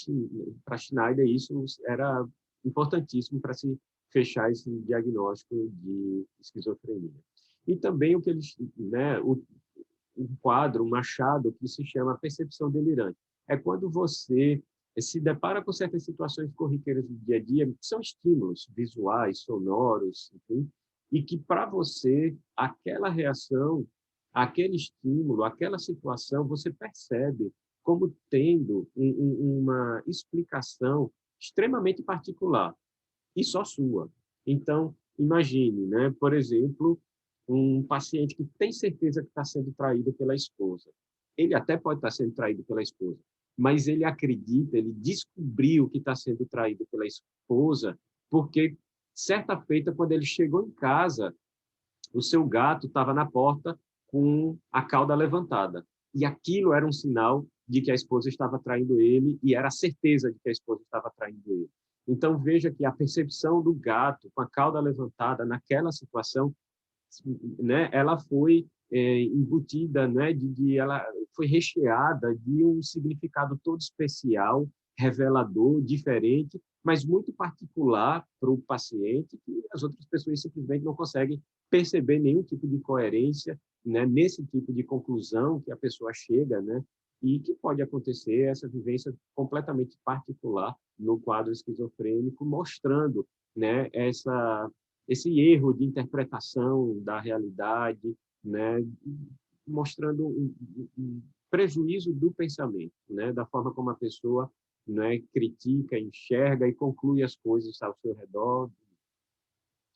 Schneider, isso era importantíssimo para se fechar esse diagnóstico de esquizofrenia. E também o que eles, né, um quadro, um achado que se chama percepção delirante. É quando você se depara com certas situações corriqueiras do dia a dia, que são estímulos visuais, sonoros, enfim, e que para você, aquela reação, aquele estímulo, aquela situação, você percebe como tendo uma explicação extremamente particular e só sua. Então, imagine, né, por exemplo, um paciente que tem certeza que está sendo traído pela esposa. Ele até pode estar sendo traído pela esposa, mas ele acredita, ele descobriu que está sendo traído pela esposa, porque certa feita, quando ele chegou em casa, o seu gato estava na porta com a cauda levantada. E aquilo era um sinal de que a esposa estava traindo ele e era a certeza de que a esposa estava traindo ele. Então, veja que a percepção do gato com a cauda levantada naquela situação, né, ela foi embutida, né, ela foi recheada de um significado todo especial, revelador, diferente, mas muito particular para o paciente, que as outras pessoas simplesmente não conseguem perceber nenhum tipo de coerência, né, nesse tipo de conclusão que a pessoa chega, né, e que pode acontecer essa vivência completamente particular no quadro esquizofrênico, mostrando, né, esse erro de interpretação da realidade, né, mostrando um prejuízo do pensamento, né, da forma como a pessoa, né, critica, enxerga e conclui as coisas ao seu redor.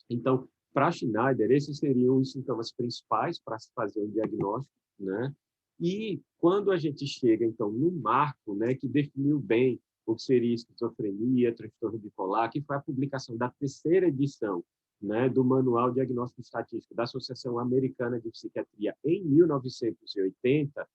Então, para Schneider, esses seriam os sintomas principais para se fazer um diagnóstico, né? E quando a gente chega, então, no marco, né, que definiu bem o que seria esquizofrenia, transtorno bipolar, que foi a publicação da terceira edição, né, do Manual Diagnóstico Estatístico da Associação Americana de Psiquiatria em 1980,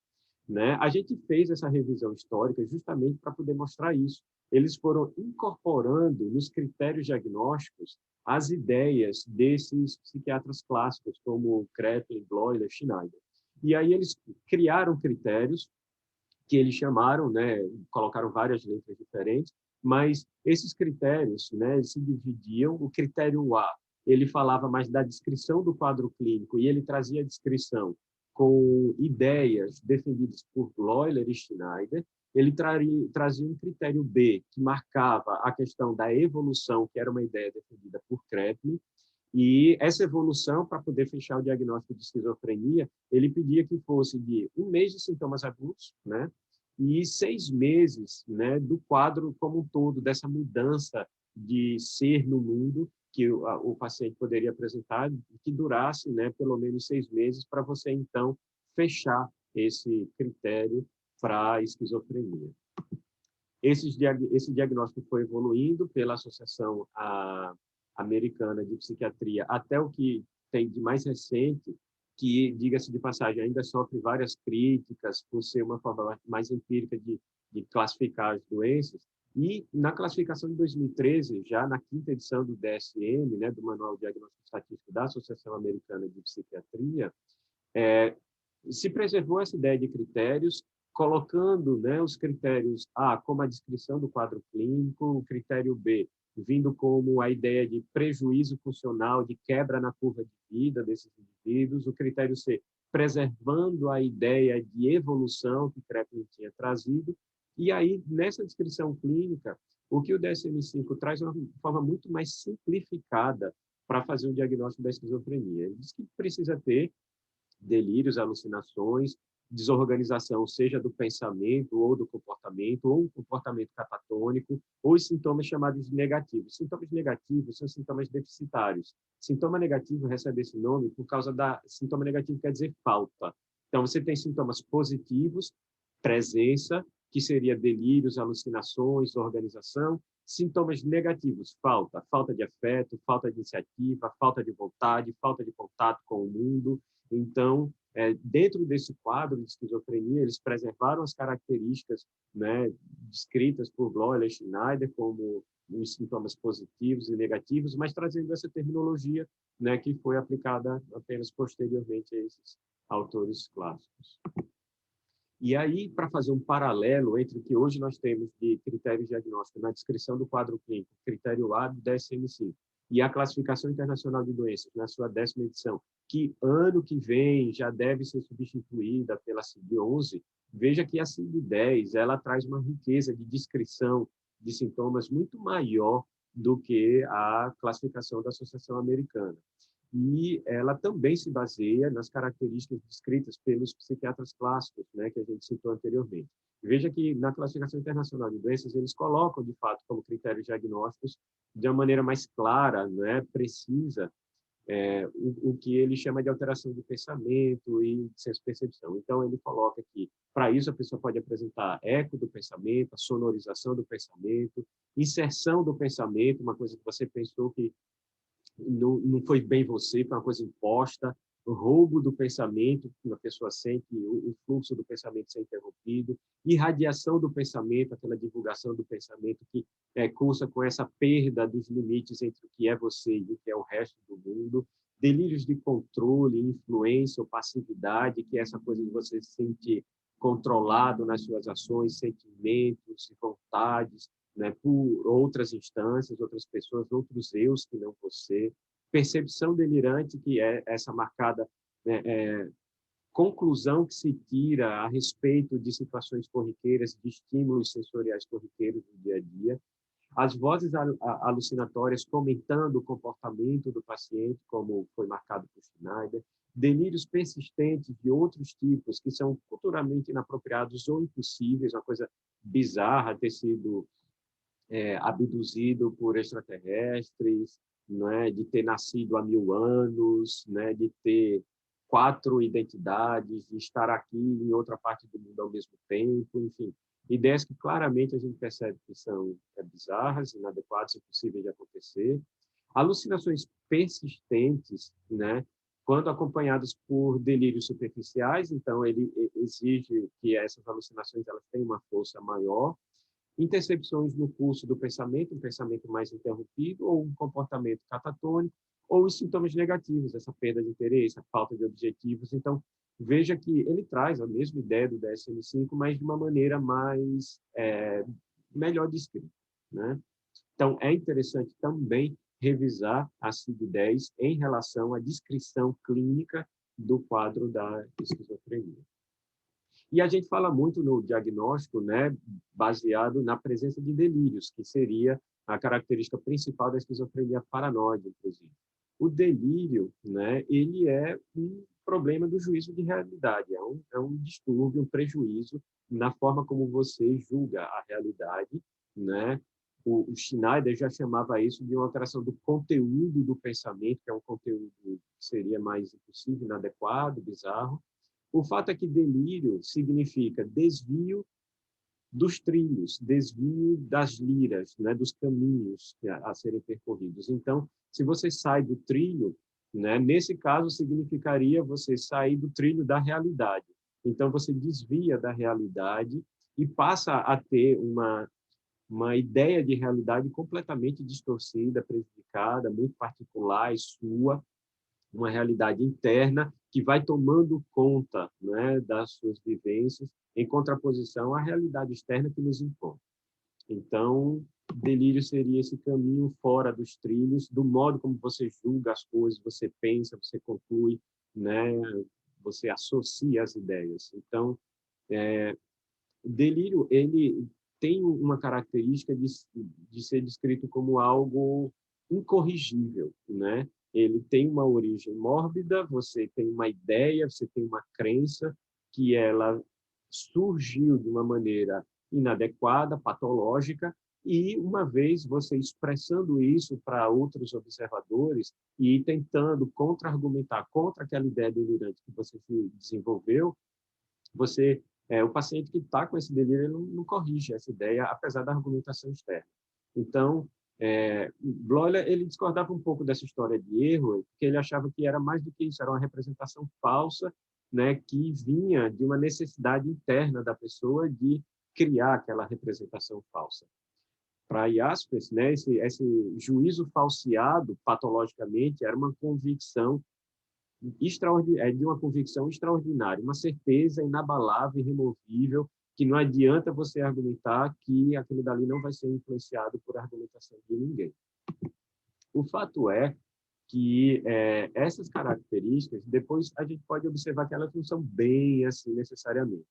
né? A gente fez essa revisão histórica justamente para poder mostrar isso. Eles foram incorporando nos critérios diagnósticos as ideias desses psiquiatras clássicos, como Kraepelin, Bloiler, Schneider. E aí eles criaram critérios que eles chamaram, né, colocaram várias letras diferentes, mas esses critérios, né, se dividiam. O critério A, ele falava mais da descrição do quadro clínico e ele trazia a descrição com ideias defendidas por Bloiler e Schneider. Ele trazia um critério B, que marcava a questão da evolução, que era uma ideia defendida por Kraepelin, e essa evolução, para poder fechar o diagnóstico de esquizofrenia, ele pedia que fosse de 1 mês de sintomas agudos, né, e 6 meses, né, do quadro como um todo, dessa mudança de ser no mundo que o paciente poderia apresentar, que durasse, né, pelo menos 6 meses, para você, então, fechar esse critério para a esquizofrenia. Esse diagnóstico foi evoluindo pela Associação Americana de Psiquiatria até o que tem de mais recente, que, diga-se de passagem, ainda sofre várias críticas por ser uma forma mais empírica de classificar as doenças. E na classificação de 2013, já na quinta edição do DSM, né, do Manual Diagnóstico Estatístico da Associação Americana de Psiquiatria, se preservou essa ideia de critérios, colocando, né, os critérios A como a descrição do quadro clínico, o critério B vindo como a ideia de prejuízo funcional, de quebra na curva de vida desses indivíduos, o critério C preservando a ideia de evolução que Kraepelin tinha trazido, e aí, nessa descrição clínica, o que o DSM-5 traz é uma forma muito mais simplificada para fazer o diagnóstico da esquizofrenia. Ele diz que precisa ter delírios, alucinações, desorganização, seja do pensamento ou do comportamento, ou um comportamento catatônico, ou os sintomas chamados de negativos. Sintomas negativos são sintomas deficitários. Sintoma negativo recebe esse nome por causa da... Sintoma negativo quer dizer falta. Então, você tem sintomas positivos, presença, que seria delírios, alucinações, organização. Sintomas negativos, falta de afeto, falta de iniciativa, falta de vontade, falta de contato com o mundo. Então, dentro desse quadro de esquizofrenia, eles preservaram as características, né, descritas por Bloiler e Schneider como os sintomas positivos e negativos, mas trazendo essa terminologia, né, que foi aplicada apenas posteriormente a esses autores clássicos. E aí, para fazer um paralelo entre o que hoje nós temos de critérios diagnósticos na descrição do quadro clínico, critério A do DSM-5, e a Classificação Internacional de Doenças, na sua 10ª edição, que ano que vem já deve ser substituída pela CID-11, veja que a CID-10 ela traz uma riqueza de descrição de sintomas muito maior do que a classificação da Associação Americana. E ela também se baseia nas características descritas pelos psiquiatras clássicos, né, que a gente citou anteriormente. Veja que na Classificação Internacional de Doenças, eles colocam, de fato, como critérios diagnósticos, de uma maneira mais clara, né, precisa, o que ele chama de alteração do pensamento e senso-percepção. Então, ele coloca que, para isso, a pessoa pode apresentar eco do pensamento, a sonorização do pensamento, inserção do pensamento, uma coisa que você pensou que não foi bem você, foi uma coisa imposta, o roubo do pensamento, que a pessoa sente o fluxo do pensamento ser interrompido, irradiação do pensamento, aquela divulgação do pensamento que cursa com essa perda dos limites entre o que é você e o que é o resto do mundo, delírios de controle, influência ou passividade, que é essa coisa de você se sentir controlado nas suas ações, sentimentos e vontades, né, por outras instâncias, outras pessoas, outros eus que não você. Percepção delirante, que é essa marcada conclusão que se tira a respeito de situações corriqueiras, de estímulos sensoriais corriqueiros do dia a dia. As vozes alucinatórias comentando o comportamento do paciente, como foi marcado por Schneider. Delírios persistentes de outros tipos, que são culturalmente inapropriados ou impossíveis, uma coisa bizarra ter sido abduzido por extraterrestres, né, de ter nascido há 1000 anos, né, de ter 4 identidades, de estar aqui em outra parte do mundo ao mesmo tempo, enfim. Ideias que claramente a gente percebe que são bizarras, inadequadas, impossíveis de acontecer. Alucinações persistentes, né, quando acompanhadas por delírios superficiais, então ele exige que essas alucinações elas tenham uma força maior. Intercepções no curso do pensamento, um pensamento mais interrompido, ou um comportamento catatônico, ou os sintomas negativos, essa perda de interesse, a falta de objetivos. Então, veja que ele traz a mesma ideia do DSM-5, mas de uma maneira mais melhor descrita, né? Então, é interessante também revisar a CID-10 em relação à descrição clínica do quadro da esquizofrenia. E a gente fala muito no diagnóstico, né, baseado na presença de delírios, que seria a característica principal da esquizofrenia paranoide, inclusive. O delírio, né, ele é um problema do juízo de realidade, é um distúrbio, um prejuízo na forma como você julga a realidade, né? O Schneider já chamava isso de uma alteração do conteúdo do pensamento, que é um conteúdo que seria mais impossível, inadequado, bizarro. O fato é que delírio significa desvio dos trilhos, desvio das liras, né, dos caminhos a serem percorridos. Então, se você sai do trilho, né, nesse caso significaria você sair do trilho da realidade. Então, você desvia da realidade e passa a ter uma ideia de realidade completamente distorcida, prejudicada, muito particular e sua, uma realidade interna que vai tomando conta, né, das suas vivências, em contraposição à realidade externa que nos impõe. Então, delírio seria esse caminho fora dos trilhos, do modo como você julga as coisas, você pensa, você conclui, né, você associa as ideias. Então, o delírio ele tem uma característica de ser descrito como algo incorrigível, né? Ele tem uma origem mórbida, você tem uma ideia, você tem uma crença que ela surgiu de uma maneira inadequada, patológica, e uma vez você expressando isso para outros observadores e tentando contra-argumentar contra aquela ideia delirante que você desenvolveu, você o paciente que está com esse delírio ele não corrige essa ideia, apesar da argumentação externa. Então, Bloiler ele discordava um pouco dessa história de erro, porque ele achava que era mais do que isso, era uma representação falsa, né, que vinha de uma necessidade interna da pessoa de criar aquela representação falsa. Para Jaspers, né, esse juízo falseado patologicamente era uma convicção é de uma convicção extraordinária, uma certeza inabalável e removível, que não adianta você argumentar que aquilo dali não vai ser influenciado por argumentação de ninguém. O fato é que essas características, depois a gente pode observar que elas não são bem assim necessariamente.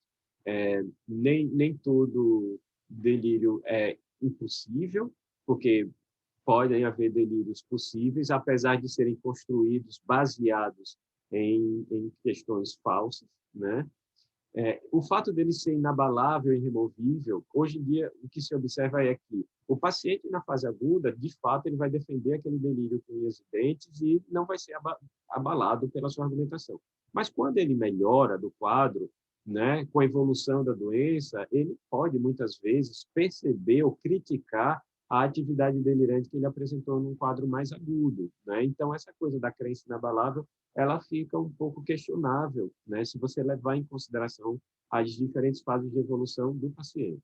Nem todo delírio é impossível, porque podem haver delírios possíveis, apesar de serem construídos baseados em questões falsas, né? O fato dele ser inabalável e irremovível, hoje em dia, o que se observa é que o paciente, na fase aguda, de fato, ele vai defender aquele delírio com unhas e dentes e não vai ser abalado pela sua argumentação. Mas quando ele melhora do quadro, né, com a evolução da doença, ele pode, muitas vezes, perceber ou criticar a atividade delirante que ele apresentou num quadro mais agudo, né? Então, essa coisa da crença inabalável ela fica um pouco questionável, né, se você levar em consideração as diferentes fases de evolução do paciente.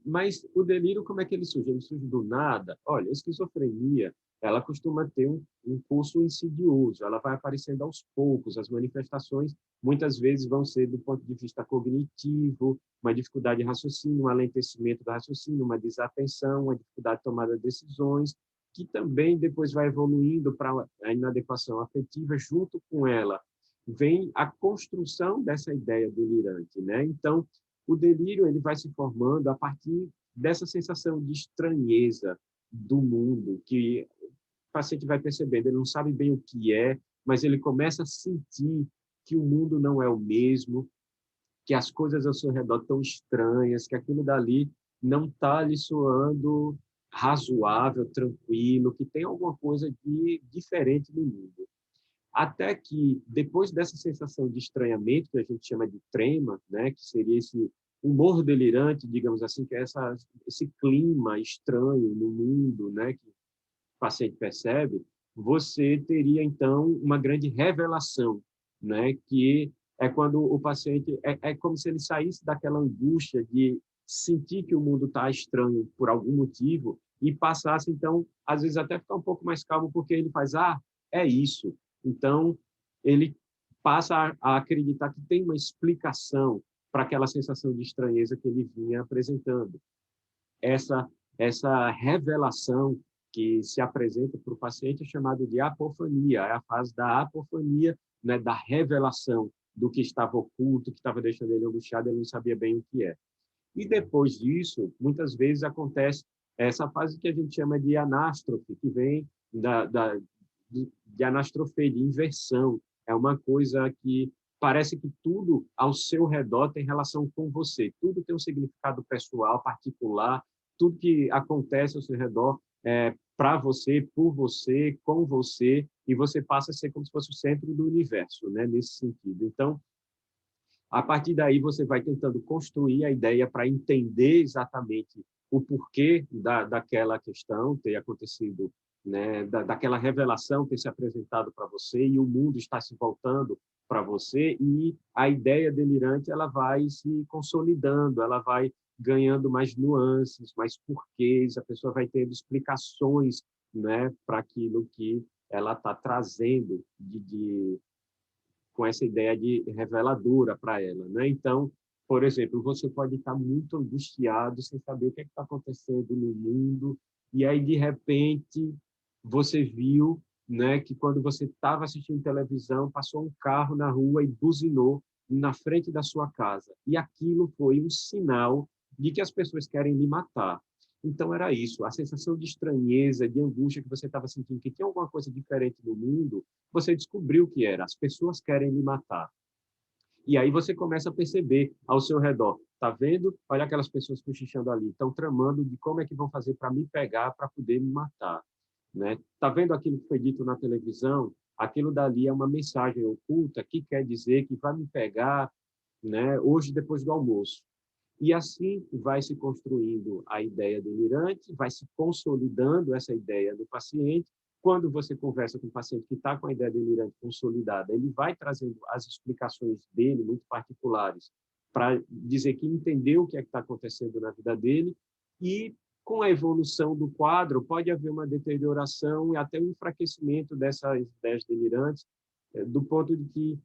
Mas o delírio, como é que ele surge? Ele surge do nada? Olha, a esquizofrenia, ela costuma ter um curso insidioso, ela vai aparecendo aos poucos, as manifestações muitas vezes vão ser do ponto de vista cognitivo, uma dificuldade de raciocínio, um alentecimento do raciocínio, uma desatenção, uma dificuldade de tomada de decisões, que também depois vai evoluindo para a inadequação afetiva, junto com ela vem a construção dessa ideia delirante, né? Então, o delírio ele vai se formando a partir dessa sensação de estranheza do mundo, que o paciente vai percebendo, ele não sabe bem o que é, mas ele começa a sentir que o mundo não é o mesmo, que as coisas ao seu redor estão estranhas, que aquilo dali não está lhe soando razoável, tranquilo, que tem alguma coisa de diferente no mundo. Até que, depois dessa sensação de estranhamento, que a gente chama de trema, né, que seria esse humor delirante, digamos assim, que é esse clima estranho no mundo, né, que o paciente percebe, você teria, então, uma grande revelação, né, que é quando o paciente... É como se ele saísse daquela angústia de sentir que o mundo está estranho por algum motivo e passasse, então, às vezes até ficar um pouco mais calmo, porque ele faz, é isso. Então, ele passa a acreditar que tem uma explicação para aquela sensação de estranheza que ele vinha apresentando. Essa revelação que se apresenta para o paciente é chamada de apofania, é a fase da apofania, né, da revelação do que estava oculto, que estava deixando ele angustiado, ele não sabia bem o que é. E depois disso, muitas vezes acontece essa fase que a gente chama de anástrofe, que vem de anastrofia, de inversão. É uma coisa que parece que tudo ao seu redor tem relação com você, tudo tem um significado pessoal, particular, tudo que acontece ao seu redor para você, por você, com você, e você passa a ser como se fosse o centro do universo, né, nesse sentido. Então, a partir daí, você vai tentando construir a ideia para entender exatamente o porquê daquela questão ter acontecido, né, daquela revelação ter se apresentado para você e o mundo está se voltando para você e a ideia delirante ela vai se consolidando, ela vai ganhando mais nuances, mais porquês, a pessoa vai tendo explicações, né, para aquilo que ela está trazendo com essa ideia de reveladora para ela, né? Então, por exemplo, você pode estar muito angustiado, sem saber o que está acontecendo no mundo, e aí, de repente, você viu, né, que quando você estava assistindo televisão, passou um carro na rua e buzinou na frente da sua casa. E aquilo foi um sinal de que as pessoas querem lhe matar. Então, era isso, a sensação de estranheza, de angústia que você estava sentindo, que tinha alguma coisa diferente no mundo, você descobriu o que era. As pessoas querem lhe matar. E aí você começa a perceber ao seu redor. Tá vendo? Olha aquelas pessoas cochichando ali. Estão tramando de como é que vão fazer para me pegar, para poder me matar. Né? Tá vendo aquilo que foi dito na televisão? Aquilo dali é uma mensagem oculta que quer dizer que vai me pegar, né, hoje depois do almoço. E assim vai se construindo a ideia delirante, vai se consolidando essa ideia do paciente. Quando você conversa com o paciente que está com a ideia delirante consolidada, ele vai trazendo as explicações dele, muito particulares, para dizer que entendeu o que é que está acontecendo na vida dele, e Com a evolução do quadro, pode haver uma deterioração e até um enfraquecimento dessas ideias delirantes, do ponto de que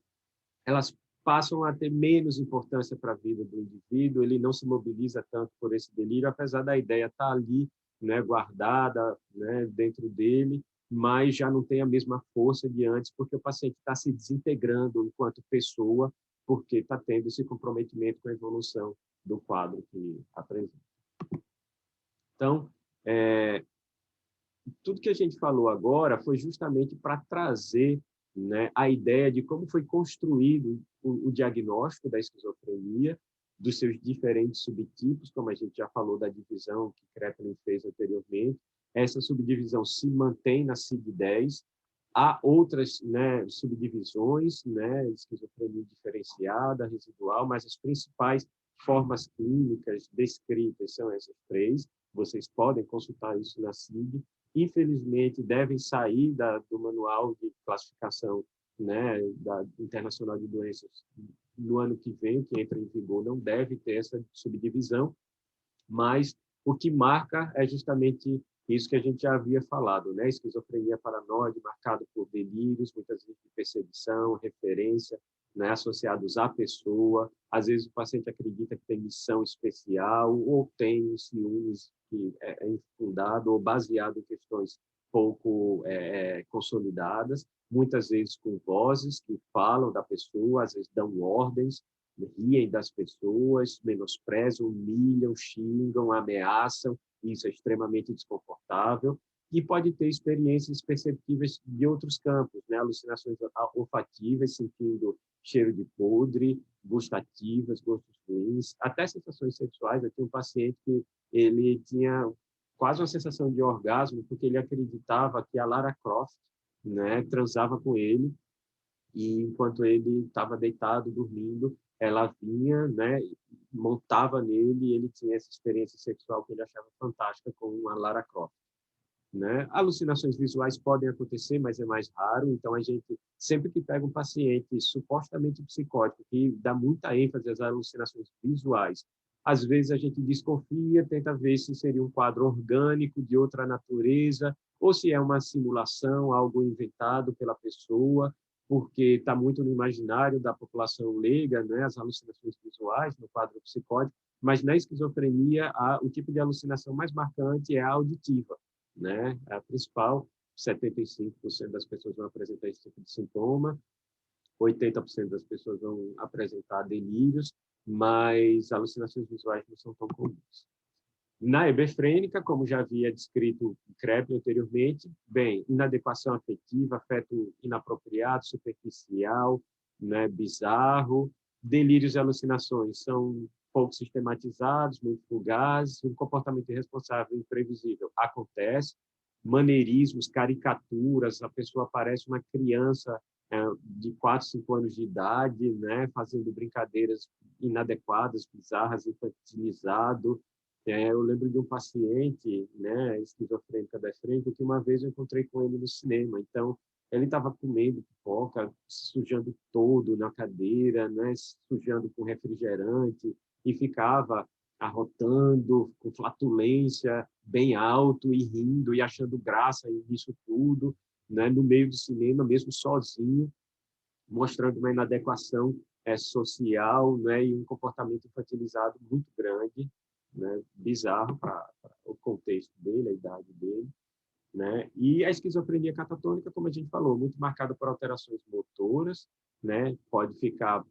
elas passam a ter menos importância para a vida do indivíduo, ele não se mobiliza tanto por esse delírio, apesar da ideia estar ali, né, guardada, né, dentro dele, mas já não tem a mesma força de antes, porque o paciente está se desintegrando enquanto pessoa, porque está tendo esse comprometimento com a evolução do quadro que apresenta. Então, tudo que a gente falou agora foi justamente para trazer, né, a ideia de como foi construído o diagnóstico da esquizofrenia, dos seus diferentes subtipos, como a gente já falou da divisão que Kraepelin fez anteriormente. Essa subdivisão se mantém na CID-10. Há outras, né, subdivisões, né, esquizofrenia diferenciada, residual, mas as principais formas clínicas descritas são essas três. Vocês podem consultar isso na CID. Infelizmente, devem sair do manual de classificação, né, da Internacional de Doenças no ano que vem, que entra em vigor, não deve ter essa subdivisão, mas o que marca é justamente isso que a gente já havia falado, né? Esquizofrenia paranoide, marcado por delírios, muitas vezes de perseguição, referência, né, associados à pessoa. Às vezes o paciente acredita que tem missão especial ou tem um ciúmes que é infundado ou baseado em questões pouco consolidadas, muitas vezes com vozes que falam da pessoa, às vezes dão ordens, riem das pessoas, menosprezam, humilham, xingam, ameaçam. Isso é extremamente desconfortável. E pode ter experiências perceptíveis de outros campos, né? Alucinações olfativas, sentindo cheiro de podre, gustativas, gostos ruins, até sensações sexuais. Eu tinha um paciente que ele tinha quase uma sensação de orgasmo, porque ele acreditava que a Lara Croft, né, transava com ele, e enquanto ele estava deitado, dormindo, ela vinha, né, montava nele, e ele tinha essa experiência sexual que ele achava fantástica com a Lara Croft. Né? Alucinações visuais podem acontecer, mas é mais raro. Então, a gente, sempre que pega um paciente supostamente psicótico, que dá muita ênfase às alucinações visuais, às vezes a gente desconfia, tenta ver se seria um quadro orgânico de outra natureza, ou se é uma simulação, algo inventado pela pessoa, porque está muito no imaginário da população leiga, né, as alucinações visuais no quadro psicótico, mas na esquizofrenia, o tipo de alucinação mais marcante é a auditiva, né? A principal, 75% das pessoas vão apresentar esse tipo de sintoma, 80% das pessoas vão apresentar delírios, mas alucinações visuais não são tão comuns. Na hebefrênica, como já havia descrito Kraepelin anteriormente, bem, inadequação afetiva, afeto inapropriado, superficial, né, bizarro, delírios e alucinações são pouco sistematizados, muito fugazes, um comportamento irresponsável e imprevisível acontece, maneirismos, caricaturas, a pessoa parece uma criança de 4, 5 anos de idade, né, fazendo brincadeiras inadequadas, bizarras, infantilizado. Eu lembro de um paciente, né, esquizofrênico hebefrênico, que uma vez eu encontrei com ele no cinema. Então, ele estava comendo pipoca, se sujando todo na cadeira, né, se sujando com refrigerante, e ficava arrotando com flatulência bem alto e rindo e achando graça nisso tudo, né, no meio do cinema, mesmo sozinho, mostrando uma inadequação social, né, e um comportamento infantilizado muito grande, né, bizarro para o contexto dele, a idade dele. Né? E a esquizofrenia catatônica, como a gente falou, muito marcada por alterações motoras, né? Pode ficar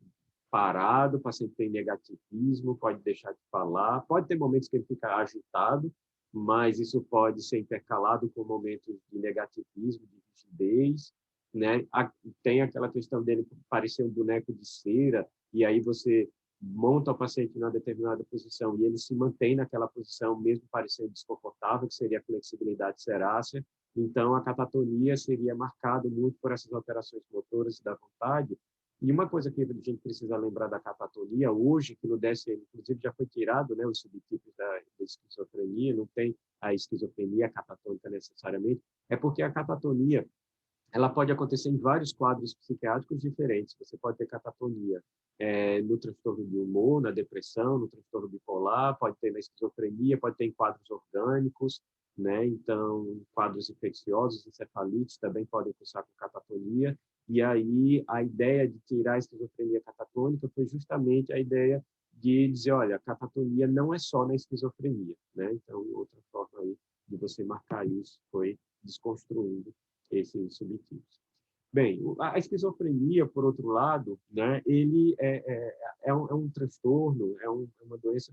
parado, o paciente tem negativismo, pode deixar de falar, pode ter momentos que ele fica agitado, mas isso pode ser intercalado com momentos de negativismo, de rigidez, né? Tem aquela questão dele parecer um boneco de cera, e aí você monta o paciente em uma determinada posição e ele se mantém naquela posição, mesmo parecendo desconfortável, que seria a flexibilidade cerácea. Então, a catatonia seria marcada muito por essas alterações motoras e da vontade. E uma coisa que a gente precisa lembrar da catatonia hoje, que no DSM, inclusive, já foi tirado, né, os subtipos da esquizofrenia, não tem a esquizofrenia catatônica necessariamente, é porque a catatonia ela pode acontecer em vários quadros psiquiátricos diferentes. Você pode ter catatonia no transtorno de humor, na depressão, no transtorno bipolar, pode ter na esquizofrenia, pode ter em quadros orgânicos, né? Então, quadros infecciosos, encefalites também podem cursar com catatonia. E aí, a ideia de tirar a esquizofrenia catatônica foi justamente a ideia de dizer, olha, a catatonia não é só na esquizofrenia, né? Então, outra forma aí de você marcar isso foi desconstruindo esses subtipos. Bem, a esquizofrenia, por outro lado, né, ele é um transtorno, é uma doença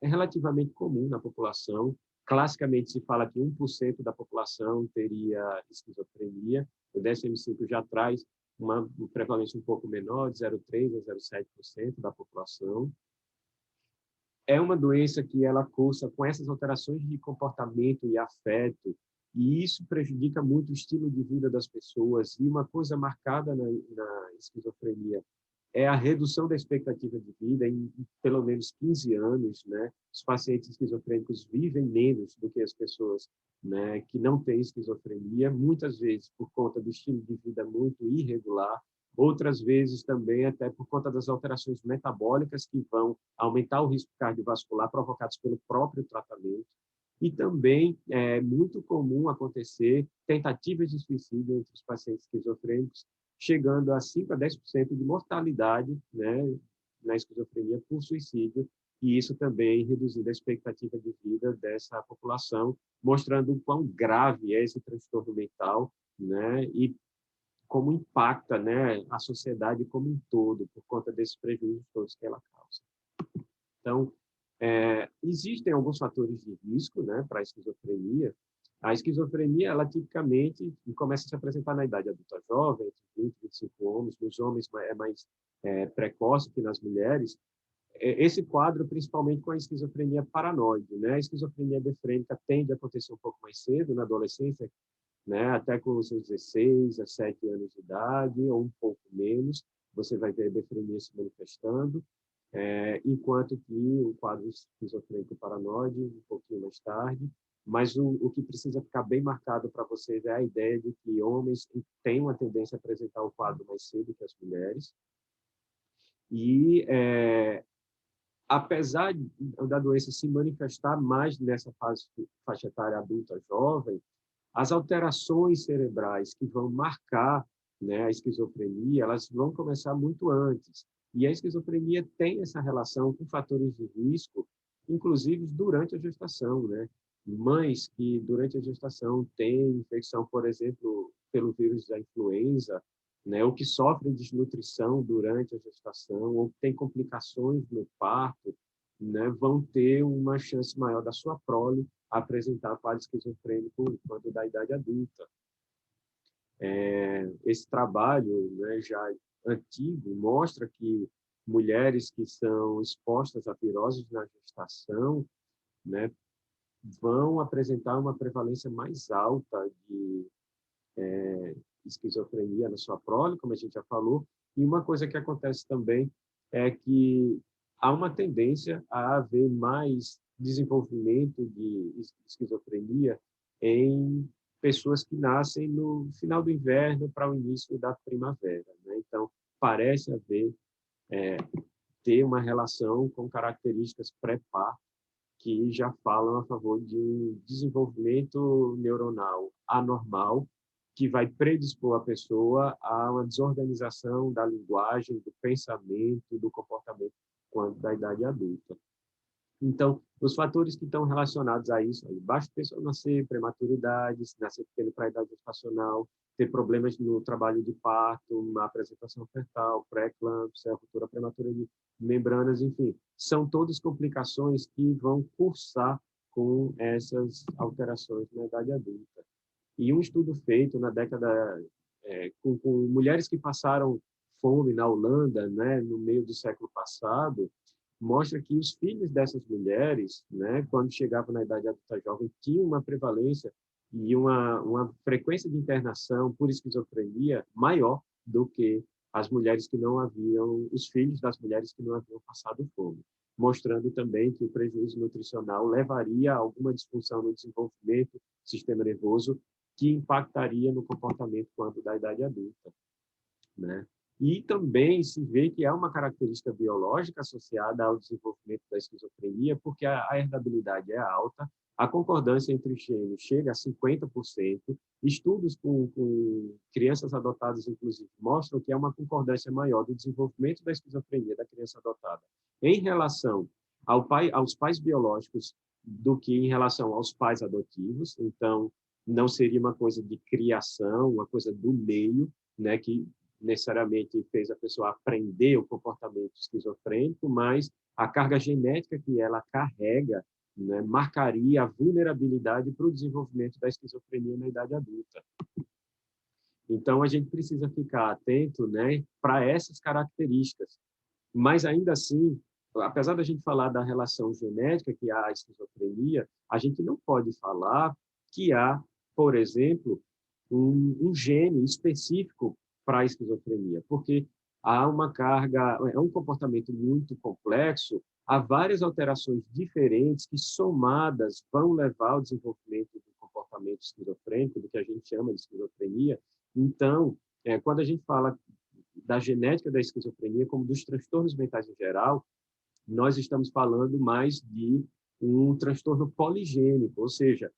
relativamente comum na população. Classicamente, se fala que 1% da população teria esquizofrenia. O DSM-5 já traz uma prevalência um pouco menor, de 0,3% a 0,7% da população. É uma doença que ela cursa com essas alterações de comportamento e afeto, e isso prejudica muito o estilo de vida das pessoas. E uma coisa marcada na esquizofrenia é a redução da expectativa de vida em pelo menos 15 anos, né? Os pacientes esquizofrênicos vivem menos do que as pessoas, né, que não têm esquizofrenia, muitas vezes por conta do estilo de vida muito irregular, outras vezes também até por conta das alterações metabólicas que vão aumentar o risco cardiovascular provocados pelo próprio tratamento. E também é muito comum acontecer tentativas de suicídio entre os pacientes esquizofrênicos, chegando a 5 a 10% de mortalidade, né, na esquizofrenia por suicídio, e isso também reduzindo a expectativa de vida dessa população, mostrando o quão grave é esse transtorno mental, né, e como impacta, né, a sociedade como um todo, por conta desses prejuízos todos que ela causa. Então, existem alguns fatores de risco, né, para a esquizofrenia. A esquizofrenia, ela tipicamente começa a se apresentar na idade adulta jovem, entre 20 e 25 anos. Nos homens é mais precoce que nas mulheres. Esse quadro, principalmente com a esquizofrenia paranoide, né? A esquizofrenia befrênica tende a acontecer um pouco mais cedo, na adolescência, né? Até com os seus 16 a 7 anos de idade, ou um pouco menos, você vai ver a befrenia se manifestando. Enquanto que o quadro esquizofrênico paranoide, um pouquinho mais tarde, mas o que precisa ficar bem marcado para vocês é a ideia de que homens têm uma tendência a apresentar o quadro mais cedo que as mulheres, e apesar da doença se manifestar mais nessa faixa etária adulta jovem, as alterações cerebrais que vão marcar, né, a esquizofrenia, elas vão começar muito antes. E a esquizofrenia tem essa relação com fatores de risco, inclusive durante a gestação, né? Mães que durante a gestação têm infecção, por exemplo, pelo vírus da influenza, né, ou que sofrem desnutrição durante a gestação, ou que têm complicações no parto, né, vão ter uma chance maior da sua prole apresentar quadro esquizofrênico quando da idade adulta. Esse trabalho, né, já antigo mostra que mulheres que são expostas a viroses na gestação, né, vão apresentar uma prevalência mais alta de esquizofrenia na sua prole, como a gente já falou. E uma coisa que acontece também é que há uma tendência a haver mais desenvolvimento de esquizofrenia em pessoas que nascem no final do inverno para o início da primavera, né? Então, parece haver, ter uma relação com características pré-parto que já falam a favor de um desenvolvimento neuronal anormal que vai predispor a pessoa a uma desorganização da linguagem, do pensamento, do comportamento quando da idade adulta. Então, os fatores que estão relacionados a isso, aí, baixo peso ao nascer, prematuridade, nascer pequeno para a idade gestacional, ter problemas no trabalho de parto, na apresentação fetal, pré-eclâmpsia, ruptura prematura de membranas, enfim, são todas complicações que vão cursar com essas alterações na idade adulta. E um estudo feito na década com mulheres que passaram fome na Holanda, né, no meio do século passado, mostra que os filhos dessas mulheres, né, quando chegavam na idade adulta jovem, tinham uma prevalência e uma frequência de internação por esquizofrenia maior do que as mulheres que não haviam, os filhos das mulheres que não haviam passado fome, mostrando também que o prejuízo nutricional levaria a alguma disfunção no desenvolvimento do sistema nervoso que impactaria no comportamento quando da idade adulta, né? E também se vê que há uma característica biológica associada ao desenvolvimento da esquizofrenia, porque a herdabilidade é alta, a concordância entre os genes chega a 50%, estudos com crianças adotadas, inclusive, mostram que há uma concordância maior do desenvolvimento da esquizofrenia da criança adotada em relação aos pais biológicos do que em relação aos pais adotivos. Então, não seria uma coisa de criação, uma coisa do meio, né, que necessariamente fez a pessoa aprender o comportamento esquizofrênico, mas a carga genética que ela carrega, né, marcaria a vulnerabilidade para o desenvolvimento da esquizofrenia na idade adulta. Então, a gente precisa ficar atento, né, para essas características. Mas, ainda assim, apesar da gente falar da relação genética que há a esquizofrenia, a gente não pode falar que há, por exemplo, um gene específico para a esquizofrenia, porque há uma carga, é um comportamento muito complexo, há várias alterações diferentes que, somadas, vão levar ao desenvolvimento do comportamento esquizofrênico, do que a gente chama de esquizofrenia. Então, quando a gente fala da genética da esquizofrenia, como dos transtornos mentais em geral, nós estamos falando mais de um transtorno poligênico, ou seja,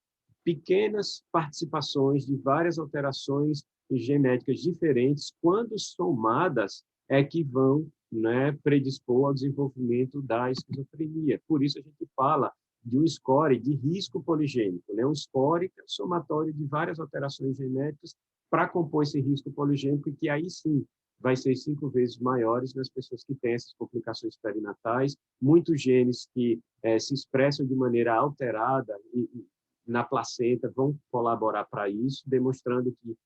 pequenas participações de várias alterações genéticas diferentes, quando somadas, é que vão, né, predispor ao desenvolvimento da esquizofrenia. Por isso a gente fala de um score de risco poligênico, né? Um score somatório de várias alterações genéticas para compor esse risco poligênico, e que aí sim vai ser 5 vezes maiores nas pessoas que têm essas complicações perinatais, muitos genes que se expressam de maneira alterada na placenta vão colaborar para isso, demonstrando que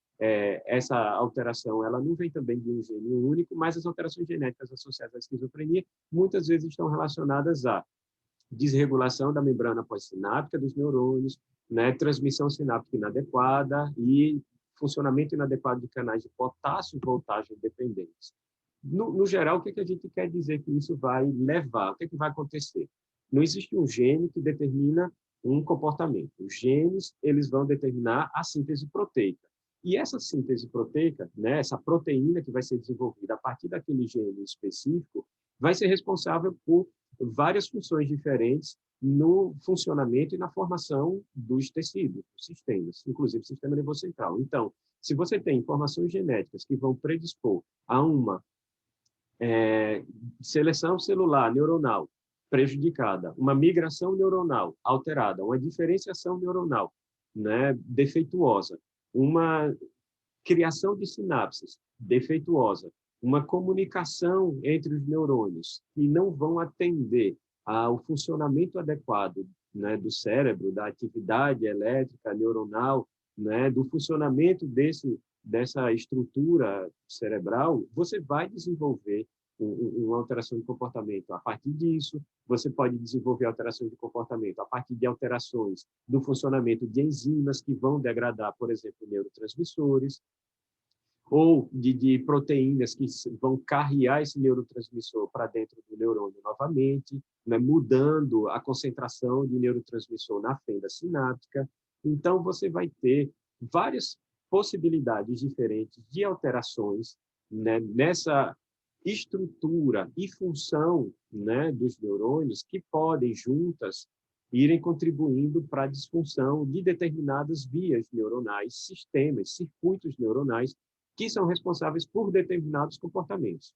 essa alteração ela não vem também de um gene único, mas as alterações genéticas associadas à esquizofrenia muitas vezes estão relacionadas à desregulação da membrana pós-sináptica dos neurônios, né, transmissão sináptica inadequada e funcionamento inadequado de canais de potássio e voltagem dependentes. No geral, o que a gente quer dizer que isso vai levar? O que vai acontecer? Não existe um gene que determina um comportamento. Os genes, eles vão determinar a síntese proteica. E essa síntese proteica, né, essa proteína que vai ser desenvolvida a partir daquele gene específico, vai ser responsável por várias funções diferentes no funcionamento e na formação dos tecidos, dos sistemas, inclusive o sistema nervoso central. Então, se você tem informações genéticas que vão predispor a uma seleção celular neuronal prejudicada, uma migração neuronal alterada, uma diferenciação neuronal, né, defeituosa, uma criação de sinapses defeituosa, uma comunicação entre os neurônios que não vão atender ao funcionamento adequado, né, do cérebro, da atividade elétrica neuronal, né, do funcionamento dessa estrutura cerebral, você vai desenvolver uma alteração de comportamento a partir disso. Você pode desenvolver alterações de comportamento a partir de alterações do funcionamento de enzimas que vão degradar, por exemplo, neurotransmissores, ou de proteínas que vão carrear esse neurotransmissor para dentro do neurônio novamente, né, mudando a concentração de neurotransmissor na fenda sináptica. Então, você vai ter várias possibilidades diferentes de alterações, né, nessa estrutura e função, né, dos neurônios, que podem juntas irem contribuindo para a disfunção de determinadas vias neuronais, sistemas, circuitos neuronais, que são responsáveis por determinados comportamentos.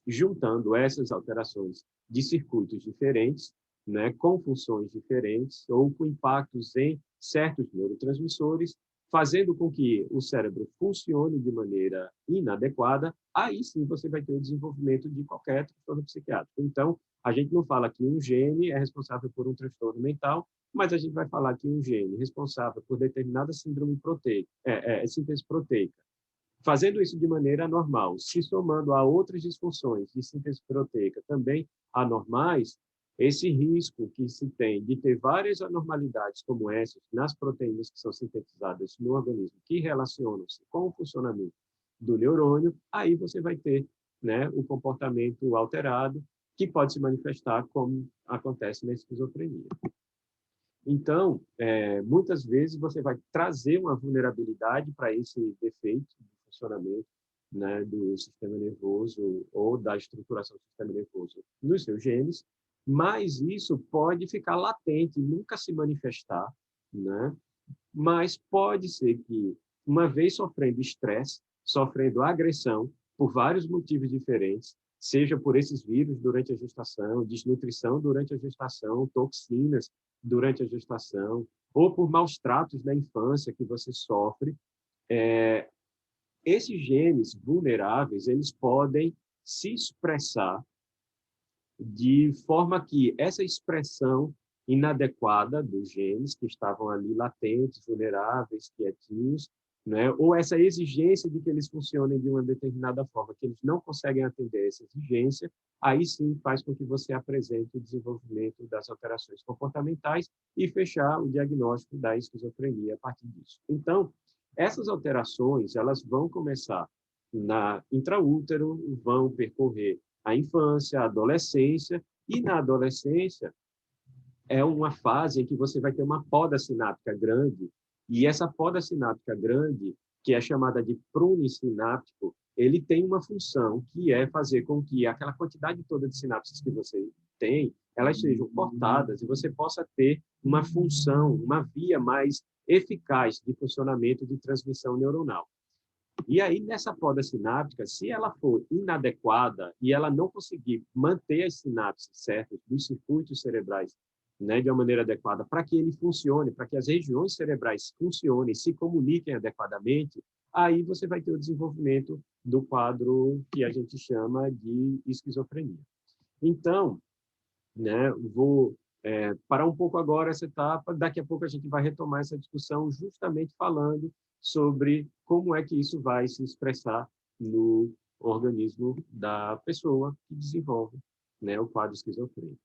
Juntando essas alterações de circuitos diferentes, né, com funções diferentes ou com impactos em certos neurotransmissores, fazendo com que o cérebro funcione de maneira inadequada, aí sim você vai ter o desenvolvimento de qualquer transtorno psiquiátrico. Então, a gente não fala que um gene é responsável por um transtorno mental, mas a gente vai falar que um gene responsável por determinada síndrome proteica, síntese proteica, fazendo isso de maneira anormal, se somando a outras disfunções de síntese proteica também anormais, esse risco que se tem de ter várias anormalidades como essas nas proteínas que são sintetizadas no organismo, que relacionam-se com o funcionamento do neurônio, aí você vai ter, né, o comportamento alterado, que pode se manifestar como acontece na esquizofrenia. Então, muitas vezes você vai trazer uma vulnerabilidade para esse defeito de funcionamento, né, do sistema nervoso ou da estruturação do sistema nervoso nos seus genes, mas isso pode ficar latente, nunca se manifestar, né? Mas pode ser que, uma vez sofrendo estresse, sofrendo agressão, por vários motivos diferentes, seja por esses vírus durante a gestação, desnutrição durante a gestação, toxinas durante a gestação, ou por maus tratos na infância que você sofre, esses genes vulneráveis, eles podem se expressar de forma que essa expressão inadequada dos genes que estavam ali latentes, vulneráveis, quietinhos, né? Ou essa exigência de que eles funcionem de uma determinada forma, que eles não conseguem atender essa exigência, aí sim faz com que você apresente o desenvolvimento das alterações comportamentais e fechar o diagnóstico da esquizofrenia a partir disso. Então, essas alterações, elas vão começar na intraútero, vão percorrer a infância, a adolescência, e na adolescência é uma fase em que você vai ter uma poda sináptica grande, e essa poda sináptica grande, que é chamada de prune sináptico, ele tem uma função que é fazer com que aquela quantidade toda de sinapses que você tem, elas sejam cortadas e você possa ter uma função, uma via mais eficaz de funcionamento de transmissão neuronal. E aí, nessa poda sináptica, se ela for inadequada e ela não conseguir manter as sinapses certas dos circuitos cerebrais, né, de uma maneira adequada, para que ele funcione, para que as regiões cerebrais funcionem, se comuniquem adequadamente, aí você vai ter o desenvolvimento do quadro que a gente chama de esquizofrenia. Então, né, vou parar um pouco agora essa etapa, daqui a pouco a gente vai retomar essa discussão justamente falando sobre como é que isso vai se expressar no organismo da pessoa que desenvolve, né, o quadro esquizofrênico.